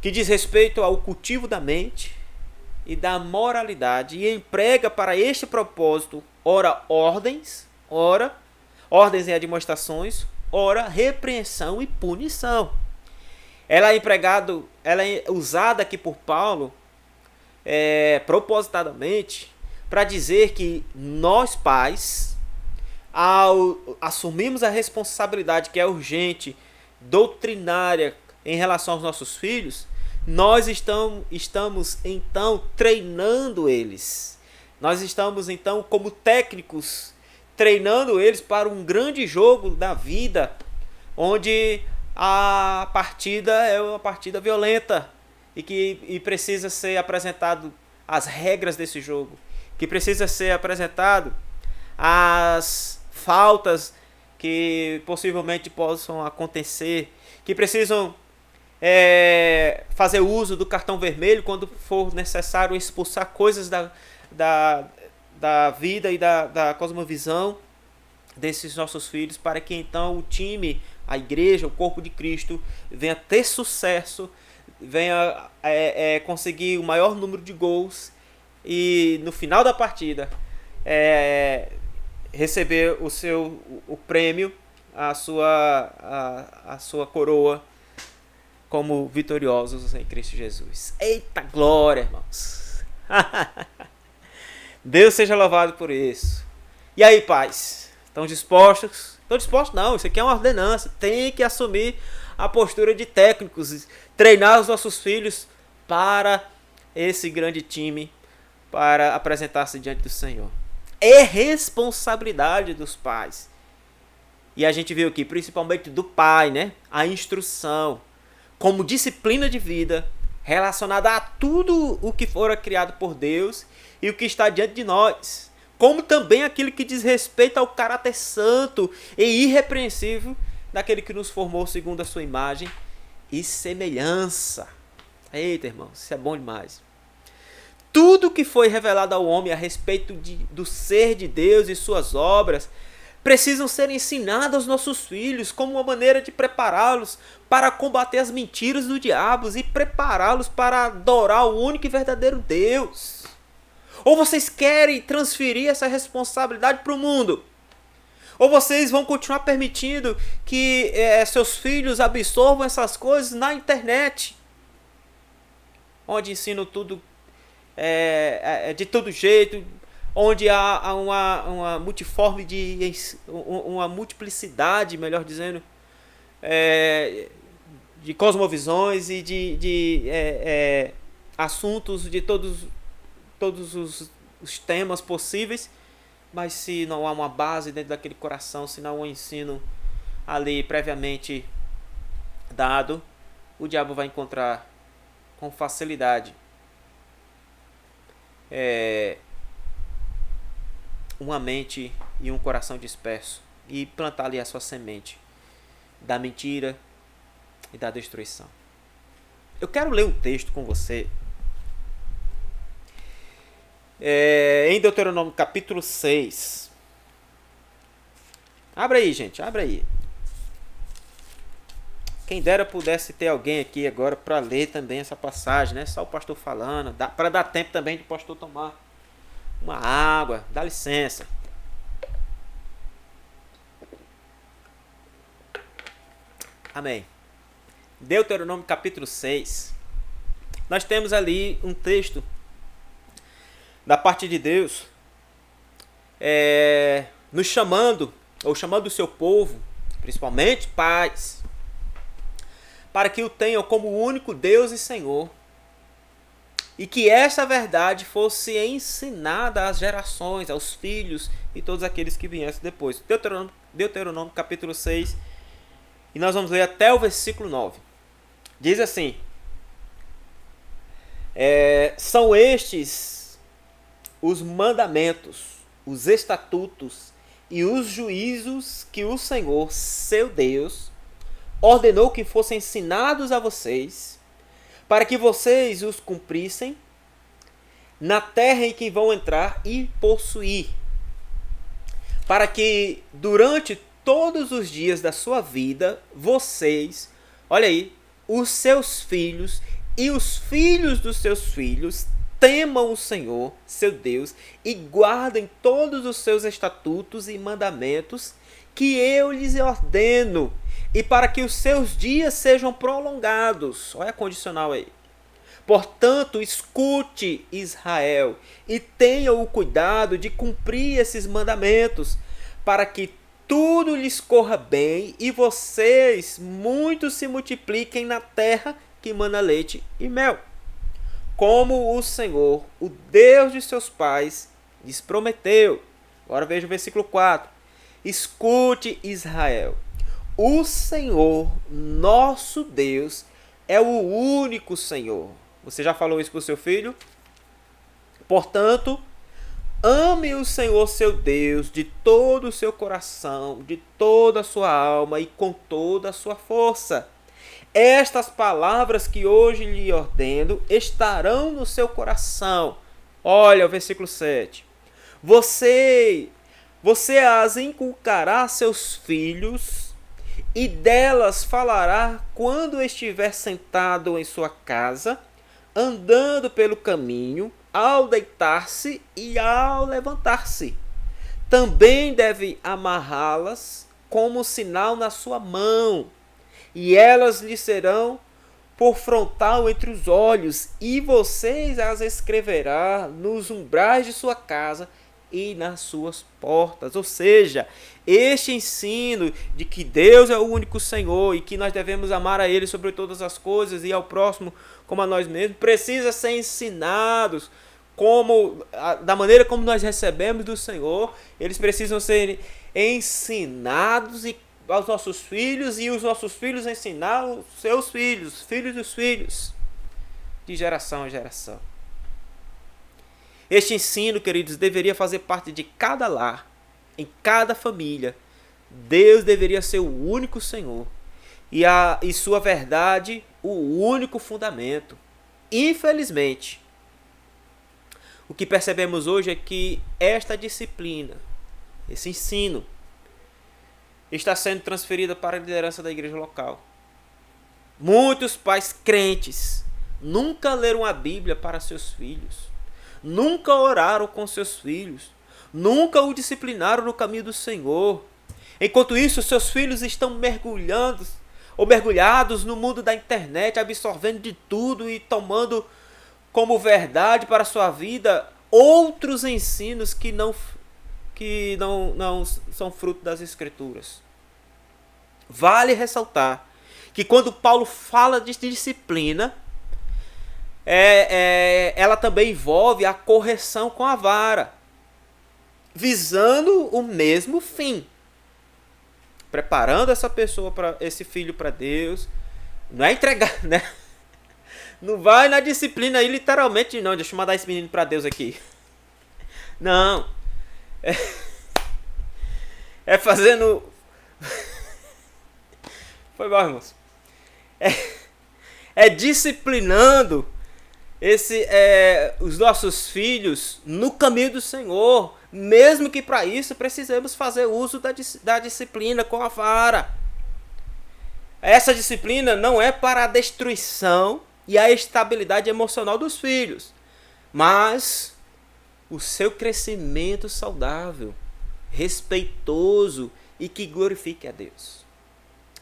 que diz respeito ao cultivo da mente e da moralidade, e emprega para este propósito ora ordens e admoestações, ora repreensão e punição. Ela é usada aqui por Paulo propositadamente para dizer que nós pais, ao assumirmos a responsabilidade que é urgente, doutrinária, em relação aos nossos filhos, nós estamos então treinando eles. Nós estamos então como técnicos treinando eles para um grande jogo da vida, onde a partida é uma partida violenta e precisa ser apresentado as regras desse jogo, que precisa ser apresentado as faltas que possivelmente possam acontecer, que precisam fazer uso do cartão vermelho quando for necessário expulsar coisas da vida e da cosmovisão desses nossos filhos, para que então o time, a igreja, o corpo de Cristo venha ter sucesso, venha conseguir o maior número de gols e no final da partida receber o prêmio, a sua coroa como vitoriosos em Cristo Jesus. Eita glória, irmãos! Deus seja louvado por isso. E aí, pais? Estão dispostos? Estão dispostos? Não, isso aqui é uma ordenança. Tem que assumir a postura de técnicos, treinar os nossos filhos para esse grande time, para apresentar-se diante do Senhor. É responsabilidade dos pais. E a gente viu aqui, principalmente do pai, né? A instrução como disciplina de vida relacionada a tudo o que fora criado por Deus e o que está diante de nós, como também aquilo que diz respeito ao caráter santo e irrepreensível daquele que nos formou segundo a sua imagem e semelhança. Eita, irmãos, isso é bom demais. Tudo que foi revelado ao homem a respeito do ser de Deus e suas obras precisam ser ensinados aos nossos filhos como uma maneira de prepará-los para combater as mentiras do diabo e prepará-los para adorar o único e verdadeiro Deus. Ou vocês querem transferir essa responsabilidade para o mundo? Ou vocês vão continuar permitindo que seus filhos absorvam essas coisas na internet, onde ensinam tudo de todo jeito, onde há uma uma multiplicidade, melhor dizendo, de cosmovisões e de assuntos de todos os temas possíveis, mas se não há uma base dentro daquele coração, se não há um ensino ali previamente dado, o diabo vai encontrar com facilidade uma mente e um coração disperso e plantar ali a sua semente da mentira e da destruição. Eu quero ler um texto com você em Deuteronômio capítulo 6. Abre aí, gente, abre aí. Quem dera pudesse ter alguém aqui agora para ler também essa passagem, né? Só o pastor falando, para dar tempo também de o pastor tomar uma água. Dá licença. Amém. Deuteronômio capítulo 6. Nós temos ali um texto da parte de Deus nos chamando, ou chamando o seu povo, principalmente pais, para que o tenham como único Deus e Senhor, e que essa verdade fosse ensinada às gerações, aos filhos e todos aqueles que viessem depois. Deuteronômio capítulo 6, e nós vamos ler até o versículo 9. Diz assim: são estes os mandamentos, os estatutos e os juízos que o Senhor, seu Deus, ordenou que fossem ensinados a vocês, para que vocês os cumprissem na terra em que vão entrar e possuir, para que durante todos os dias da sua vida, vocês, olha aí, os seus filhos e os filhos dos seus filhos temam o Senhor, seu Deus, e guardem todos os seus estatutos e mandamentos que eu lhes ordeno, e para que os seus dias sejam prolongados. Olha a condicional aí. Portanto, escute, Israel, e tenha o cuidado de cumprir esses mandamentos, para que tudo lhes corra bem e vocês muito se multipliquem na terra que mana leite e mel, como o Senhor, o Deus de seus pais, lhes prometeu. Agora veja o versículo 4. Escute, Israel, o Senhor, nosso Deus, é o único Senhor. Você já falou isso para o seu filho? Portanto, ame o Senhor seu Deus de todo o seu coração, de toda a sua alma e com toda a sua força. Estas palavras que hoje lhe ordeno estarão no seu coração. Olha o versículo 7. Você as inculcará a seus filhos e delas falará quando estiver sentado em sua casa, andando pelo caminho, ao deitar-se e ao levantar-se. Também deve amarrá-las como sinal na sua mão, e elas lhe serão por frontal entre os olhos, e vocês as escreverá nos umbrais de sua casa e nas suas portas. Ou seja, este ensino de que Deus é o único Senhor e que nós devemos amar a Ele sobre todas as coisas e ao próximo como a nós mesmos, precisa ser ensinados da maneira como nós recebemos do Senhor. Eles precisam ser ensinados aos nossos filhos, e os nossos filhos ensinar os seus filhos, filhos dos filhos, de geração em geração. Este ensino, queridos, deveria fazer parte de cada lar, em cada família. Deus deveria ser o único Senhor e sua verdade o único fundamento. Infelizmente, o que percebemos hoje é que esta disciplina, esse ensino, está sendo transferida para a liderança da igreja local. Muitos pais crentes nunca leram a Bíblia para seus filhos, nunca oraram com seus filhos, nunca o disciplinaram no caminho do Senhor. Enquanto isso, seus filhos estão mergulhados no mundo da internet, absorvendo de tudo e tomando como verdade para a sua vida outros ensinos que não são fruto das Escrituras. Vale ressaltar que quando Paulo fala de disciplina, ela também envolve a correção com a vara, visando o mesmo fim, preparando esse filho para Deus. Não é entregar, né? Não vai na disciplina aí literalmente, não. Deixa eu mandar esse menino para Deus aqui. Não. É fazendo... Foi bom, irmãos. É disciplinando os nossos filhos no caminho do Senhor, mesmo que para isso precisemos fazer uso da disciplina com a vara. Essa disciplina não é para a destruição e a estabilidade emocional dos filhos, mas o seu crescimento saudável, respeitoso e que glorifique a Deus.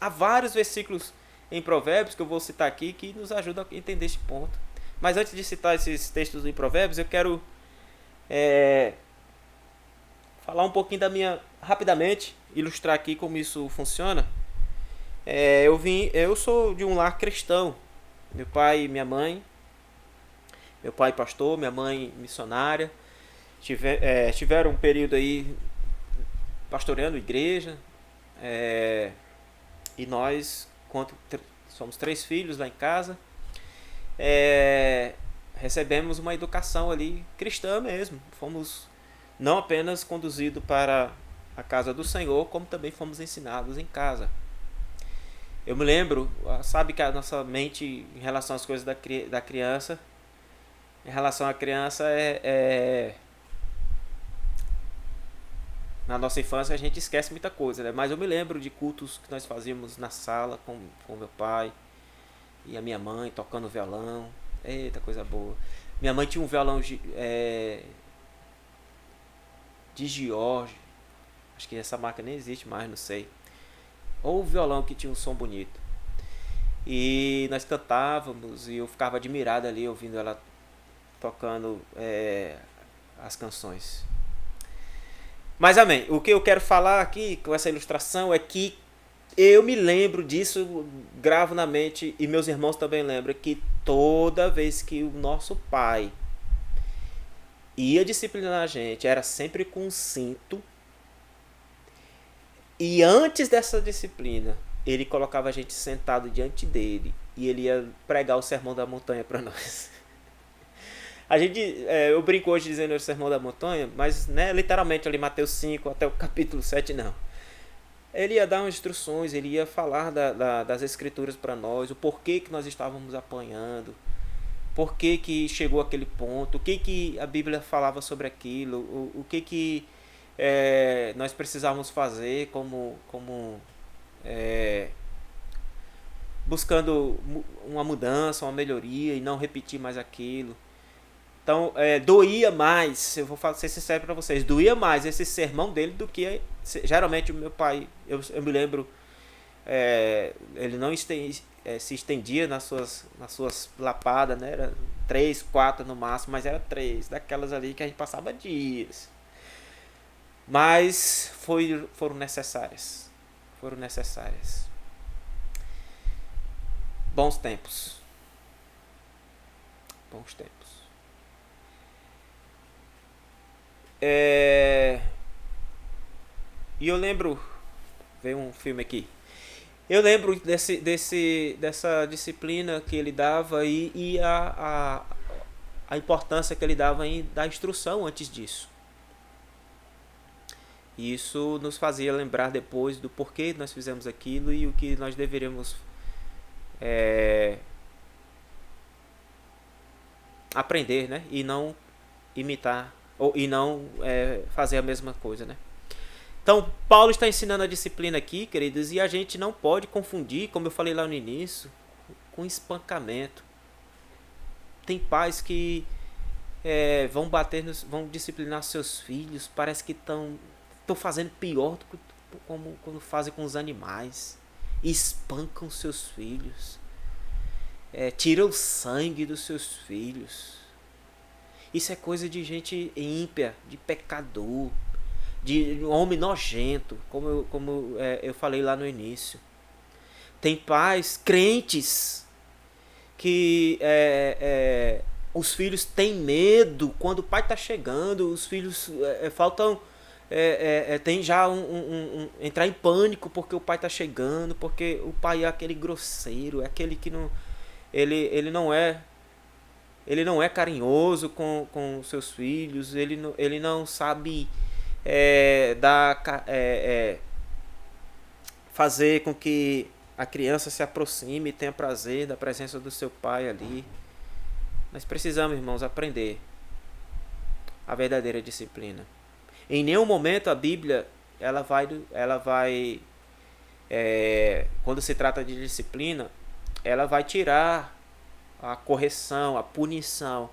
Há vários versículos em Provérbios que eu vou citar aqui que nos ajudam a entender este ponto. Mas antes de citar esses textos em Provérbios, eu quero falar um pouquinho rapidamente, ilustrar aqui como isso funciona. Eu sou de um lar cristão. Meu pai e minha mãe, meu pai pastor, minha mãe missionária, tiveram um período aí pastoreando igreja, e nós, somos 3 filhos lá em casa, recebemos uma educação ali cristã mesmo. Fomos não apenas conduzidos para a casa do Senhor, como também fomos ensinados em casa. Eu me lembro, sabe que a nossa mente em relação às coisas da criança, em relação à criança na nossa infância a gente esquece muita coisa, né? Mas eu me lembro de cultos que nós fazíamos na sala com meu pai e a minha mãe tocando violão. Eita, coisa boa. Minha mãe tinha um violão de George. Acho que essa marca nem existe mais, não sei. Ou o violão que tinha um som bonito. E nós cantávamos e eu ficava admirado ali ouvindo ela tocando as canções. Mas amém, o que eu quero falar aqui com essa ilustração é que eu me lembro disso, gravo na mente, e meus irmãos também lembram, que toda vez que o nosso pai ia disciplinar a gente, era sempre com um cinto. E antes dessa disciplina, ele colocava a gente sentado diante dele e ele ia pregar o Sermão da Montanha para nós. Eu brinco hoje dizendo o Sermão da Montanha, mas né, literalmente ali Mateus 5 até o capítulo 7 não. Ele ia dar instruções, ele ia falar das escrituras para nós, o porquê que nós estávamos apanhando, por que chegou aquele ponto, o que a Bíblia falava sobre aquilo, o que nós precisávamos fazer buscando uma mudança, uma melhoria e não repetir mais aquilo. Então, doía mais, eu vou ser sincero para vocês, doía mais esse sermão dele do que geralmente o meu pai, eu me lembro, ele não se estendia nas suas lapadas, né? Era 3, 4 no máximo, mas era 3, daquelas ali que a gente passava dias. Mas foram necessárias. Bons tempos. E eu lembro, veio um filme aqui. Eu lembro dessa disciplina que ele dava e a importância que ele dava em dar instrução antes disso. E isso nos fazia lembrar depois do porquê nós fizemos aquilo e o que nós deveríamos aprender, né? E não imitar e não fazer a mesma coisa, né? Então, Paulo está ensinando a disciplina aqui, queridos, e a gente não pode confundir, como eu falei lá no início, com espancamento. Tem pais que vão disciplinar seus filhos, parece que estão fazendo pior do que quando fazem com os animais. Espancam seus filhos, tiram o sangue dos seus filhos. Isso é coisa de gente ímpia, de pecador, de homem nojento, como eu falei lá no início. Tem pais crentes que os filhos têm medo quando o pai está chegando, os filhos faltam tem já entrar em pânico porque o pai está chegando, porque o pai é aquele grosseiro, é aquele que não ele não é carinhoso com seus filhos, ele não sabe fazer com que a criança se aproxime e tenha prazer da presença do seu pai ali. Nós precisamos, irmãos, aprender a verdadeira disciplina. Em nenhum momento a Bíblia ela vai quando se trata de disciplina, ela vai tirar a correção, a punição,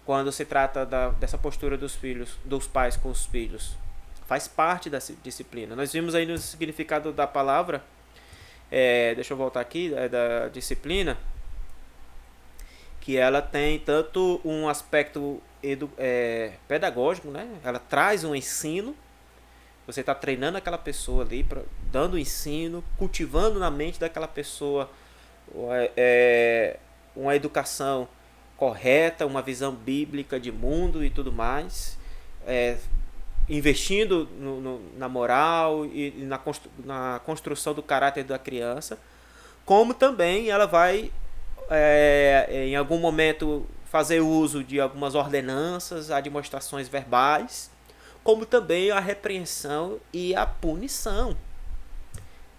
quando se trata dessa postura dos pais com os filhos. Faz parte da disciplina. Nós vimos aí no significado da palavra, deixa eu voltar aqui, da disciplina, que ela tem tanto um aspecto pedagógico, né? Ela traz um ensino. Você está treinando aquela pessoa ali, dando ensino, cultivando na mente daquela pessoa uma educação correta, uma visão bíblica de mundo e tudo mais, investindo na moral e na construção do caráter da criança, como também ela vai, em algum momento, fazer uso de algumas ordenanças, admoestações verbais, como também a repreensão e a punição.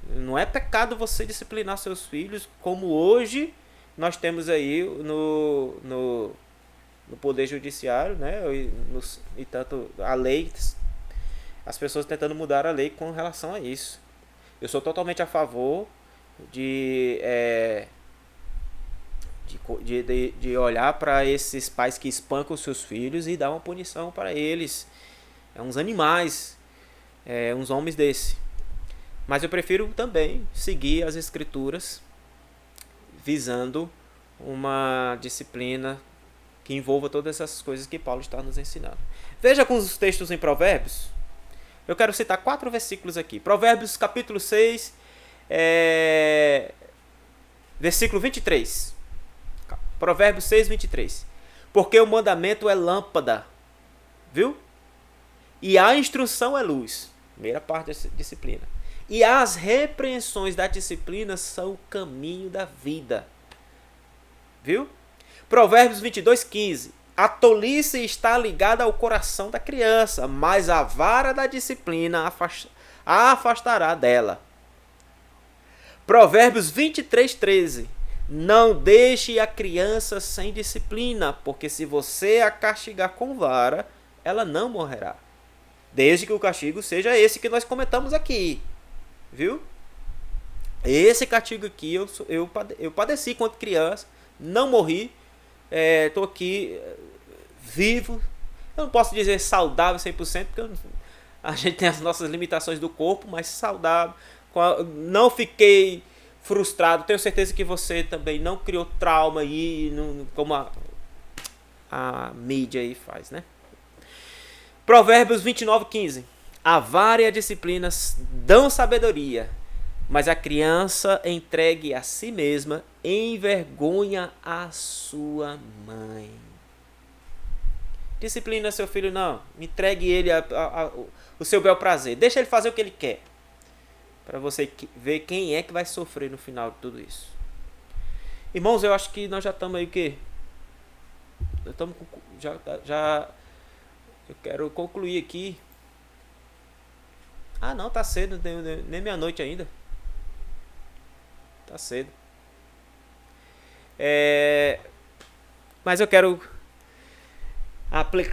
Não é pecado você disciplinar seus filhos, como hoje nós temos aí no Poder Judiciário, né? E tanto a lei, as pessoas tentando mudar a lei com relação a isso. Eu sou totalmente a favor de olhar para esses pais que espancam seus filhos e dar uma punição para eles. Uns animais, uns homens desse. Mas eu prefiro também seguir as escrituras visando uma disciplina que envolva todas essas coisas que Paulo está nos ensinando. Veja com os textos em Provérbios. Eu quero citar 4 versículos aqui. Provérbios capítulo 6, versículo 23. Provérbios 6, 23. Porque o mandamento é lâmpada, viu? E a instrução é luz. Primeira parte da disciplina. E as repreensões da disciplina são o caminho da vida. Viu? Provérbios 22, 15. A tolice está ligada ao coração da criança, mas a vara da disciplina a afastará dela. Provérbios 23, 13. Não deixe a criança sem disciplina, porque se você a castigar com vara, ela não morrerá. Desde que o castigo seja esse que nós comentamos aqui. Viu? Esse castigo aqui eu padeci quando criança. Não morri. Estou aqui vivo. Eu não posso dizer saudável 100%, porque a gente tem as nossas limitações do corpo, mas saudável. Não fiquei frustrado. Tenho certeza que você também não criou trauma aí, como a mídia aí faz, né? Provérbios 29, 15. A vara e a disciplina dão sabedoria, mas a criança entregue a si mesma envergonha a sua mãe. Disciplina seu filho, não. Entregue ele o seu bel prazer. Deixa ele fazer o que ele quer. Para você ver quem é que vai sofrer no final de tudo isso. Irmãos, eu acho que nós já estamos aí o quê? Eu quero concluir aqui. Ah, não, tá cedo, nem meia-noite ainda. Tá cedo. Mas eu quero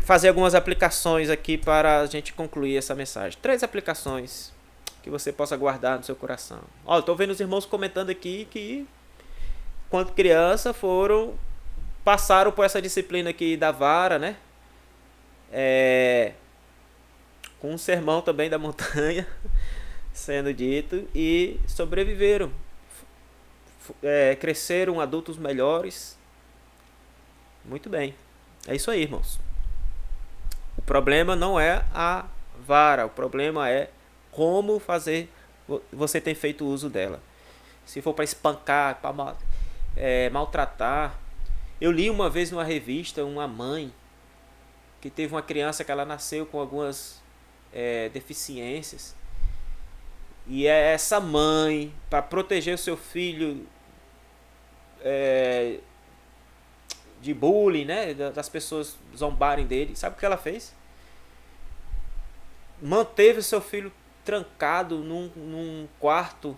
fazer algumas aplicações aqui para a gente concluir essa mensagem. 3 aplicações que você possa guardar no seu coração. Ó, eu tô vendo os irmãos comentando aqui que quando criança passaram por essa disciplina aqui da vara, né? Com um sermão também da montanha sendo dito e sobreviveram, cresceram adultos melhores. Muito bem, é isso aí, irmãos. O problema não é a vara, o problema é como você tem feito uso dela. Se for para espancar, para maltratar. Eu li uma vez numa revista uma mãe que teve uma criança que ela nasceu com algumas deficiências. E essa mãe, para proteger o seu filho de bullying, né, das pessoas zombarem dele, sabe o que ela fez? Manteve o seu filho trancado num quarto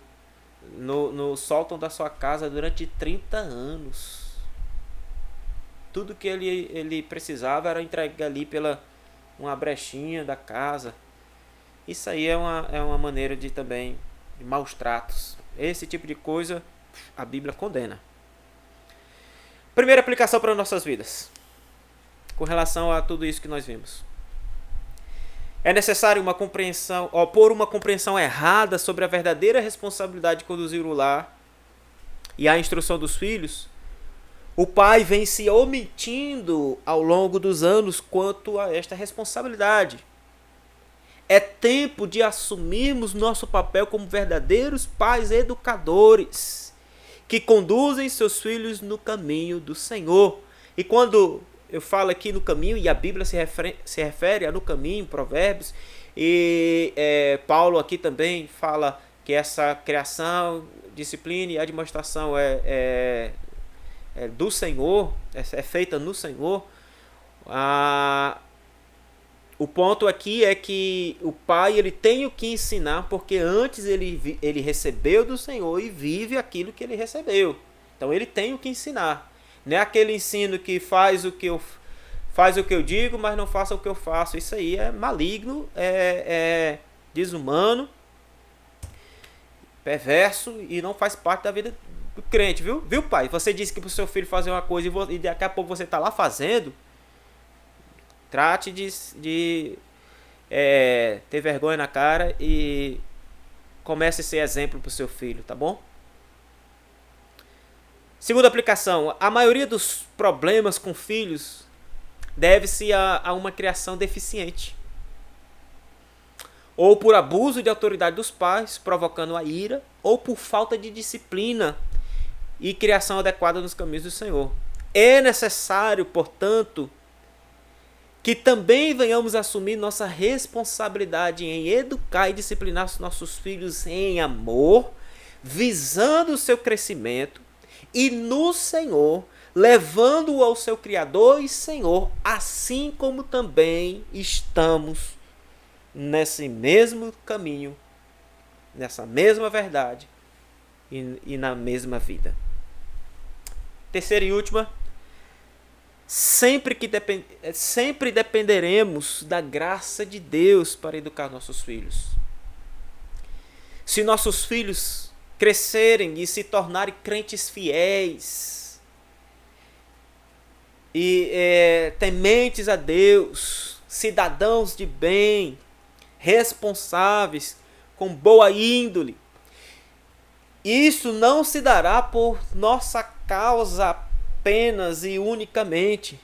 no sótão da sua casa durante 30 anos. Tudo que ele precisava era entregue ali pela uma brechinha da casa. Isso aí é uma maneira de também de maus tratos. Esse tipo de coisa a Bíblia condena. Primeira aplicação para nossas vidas, com relação a tudo isso que nós vimos. É necessário uma compreensão, por uma compreensão errada sobre a verdadeira responsabilidade de conduzir o lar e a instrução dos filhos, o pai vem se omitindo ao longo dos anos quanto a esta responsabilidade. É tempo de assumirmos nosso papel como verdadeiros pais educadores, que conduzem seus filhos no caminho do Senhor. E quando eu falo aqui no caminho, e a Bíblia se refere a no caminho, Provérbios, e Paulo aqui também fala que essa criação, disciplina e admoestação é do Senhor, é feita no Senhor. O ponto aqui é que o pai ele tem o que ensinar, porque antes ele recebeu do Senhor e vive aquilo que ele recebeu. Então ele tem o que ensinar. Não é aquele ensino que faz o que eu digo, mas não faça o que eu faço. Isso aí é maligno, é desumano, perverso e não faz parte da vida do crente, viu? Viu, pai? Você disse que para o seu filho fazer uma coisa e daqui a pouco você está lá fazendo. Trate de ter vergonha na cara e comece a ser exemplo para o seu filho, tá bom? Segunda aplicação. A maioria dos problemas com filhos deve-se a uma criação deficiente. Ou por abuso de autoridade dos pais, provocando a ira, ou por falta de disciplina e criação adequada nos caminhos do Senhor. É necessário, portanto, que também venhamos assumir nossa responsabilidade em educar e disciplinar os nossos filhos em amor, visando o seu crescimento e no Senhor, levando-o ao seu Criador e Senhor, assim como também estamos nesse mesmo caminho, nessa mesma verdade e na mesma vida. Terceira e última. Sempre dependeremos da graça de Deus para educar nossos filhos. Se nossos filhos crescerem e se tornarem crentes fiéis e tementes a Deus, cidadãos de bem, responsáveis, com boa índole, isso não se dará por nossa causa apenas e unicamente,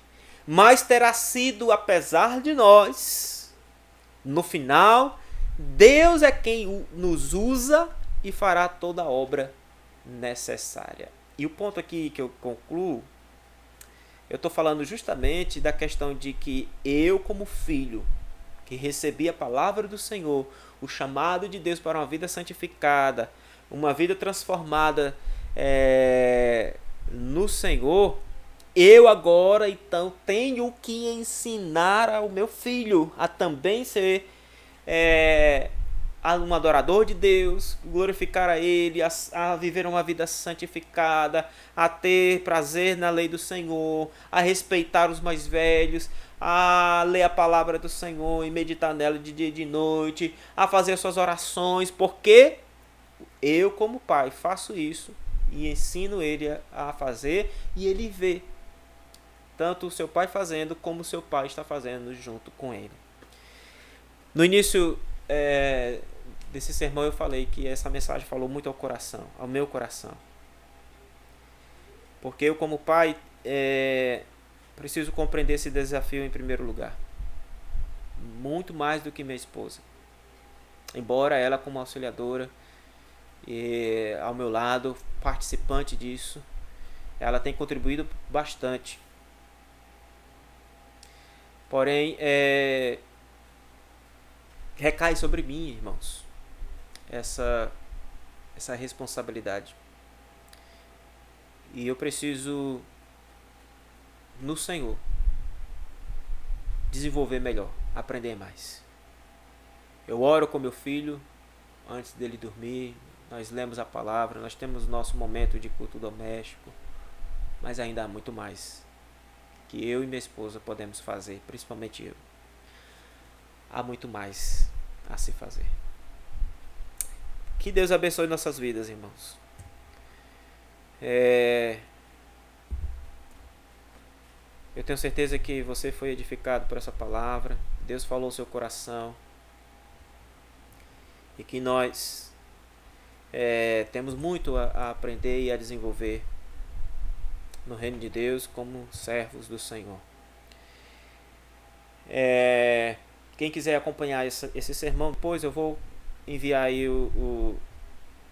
mas terá sido apesar de nós. No final, Deus é quem nos usa e fará toda a obra necessária. E o ponto aqui que eu concluo, eu estou falando justamente da questão de que eu, como filho, que recebi a palavra do Senhor, o chamado de Deus para uma vida santificada, uma vida transformada no Senhor, eu agora então tenho que ensinar ao meu filho a também ser um adorador de Deus, glorificar a Ele, a viver uma vida santificada, a ter prazer na lei do Senhor, a respeitar os mais velhos, a ler a palavra do Senhor e meditar nela de dia e de noite, a fazer suas orações, porque eu, como pai, faço isso e ensino ele a fazer e ele vê tanto o seu pai fazendo como o seu pai está fazendo junto com ele. No início desse sermão eu falei que essa mensagem falou muito ao coração, ao meu coração. Porque eu, como pai, preciso compreender esse desafio em primeiro lugar. Muito mais do que minha esposa. Embora ela, como auxiliadora, ao meu lado, participante disso, ela tem contribuído bastante. Porém, recai sobre mim, irmãos, essa responsabilidade. E eu preciso, no Senhor, desenvolver melhor, aprender mais. Eu oro com meu filho antes dele dormir. Nós lemos a palavra, nós temos nosso momento de culto doméstico, mas ainda há muito mais que eu e minha esposa podemos fazer, principalmente eu. Há muito mais a se fazer. Que Deus abençoe nossas vidas, irmãos. Eu tenho certeza que você foi edificado por essa palavra. Deus falou ao seu coração. E que nós temos muito a aprender e a desenvolver no reino de Deus como servos do Senhor. Quem quiser acompanhar esse sermão, depois eu vou enviar aí o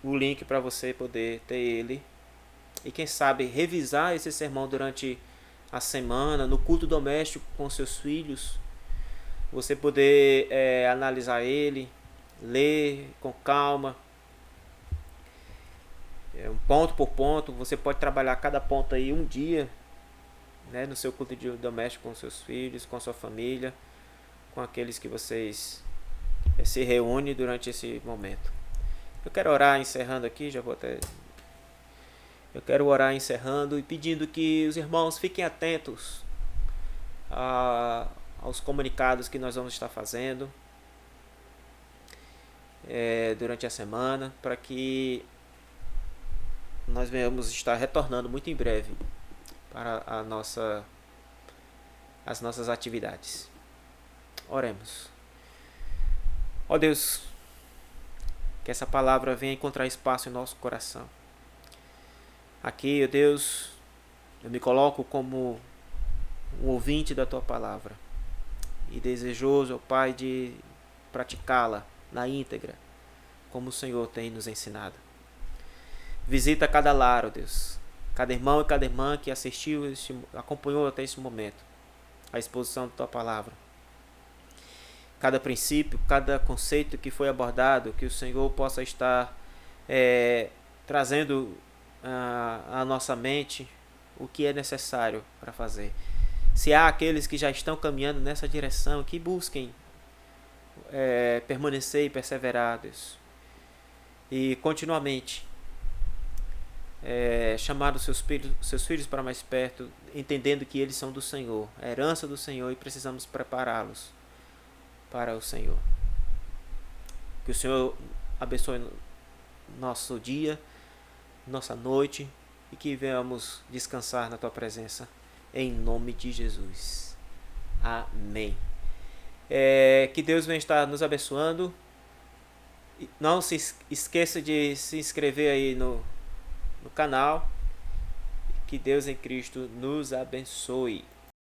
link para você poder ter ele. E quem sabe revisar esse sermão durante a semana, no culto doméstico com seus filhos. Você poder analisar ele, ler com calma, ponto por ponto. Você pode trabalhar cada ponto aí um dia, né, no seu culto doméstico com seus filhos, com sua família, com aqueles que vocês se reúnem durante esse momento. Eu quero orar encerrando aqui, Eu quero orar encerrando e pedindo que os irmãos fiquem atentos aos comunicados que nós vamos estar fazendo durante a semana, para que nós venhamos estar retornando muito em breve para as nossas atividades. Oremos. Ó Deus, que essa palavra venha encontrar espaço em nosso coração. Aqui, ó Deus, eu me coloco como um ouvinte da Tua palavra e desejoso, ó Pai, de praticá-la na íntegra, como o Senhor tem nos ensinado. Visita cada lar, ó Deus, cada irmão e cada irmã que acompanhou até esse momento a exposição da Tua palavra. Cada princípio, cada conceito que foi abordado, que o Senhor possa estar trazendo à nossa mente o que é necessário para fazer. Se há aqueles que já estão caminhando nessa direção, que busquem permanecer e perseverar, Deus. E continuamente chamar os seus filhos para mais perto, entendendo que eles são do Senhor, a herança do Senhor, e precisamos prepará-los para o Senhor. Que o Senhor abençoe nosso dia, nossa noite, e que venhamos descansar na Tua presença, em nome de Jesus. Amém. Que Deus venha estar nos abençoando. Não se esqueça de se inscrever aí no canal. Que Deus em Cristo nos abençoe.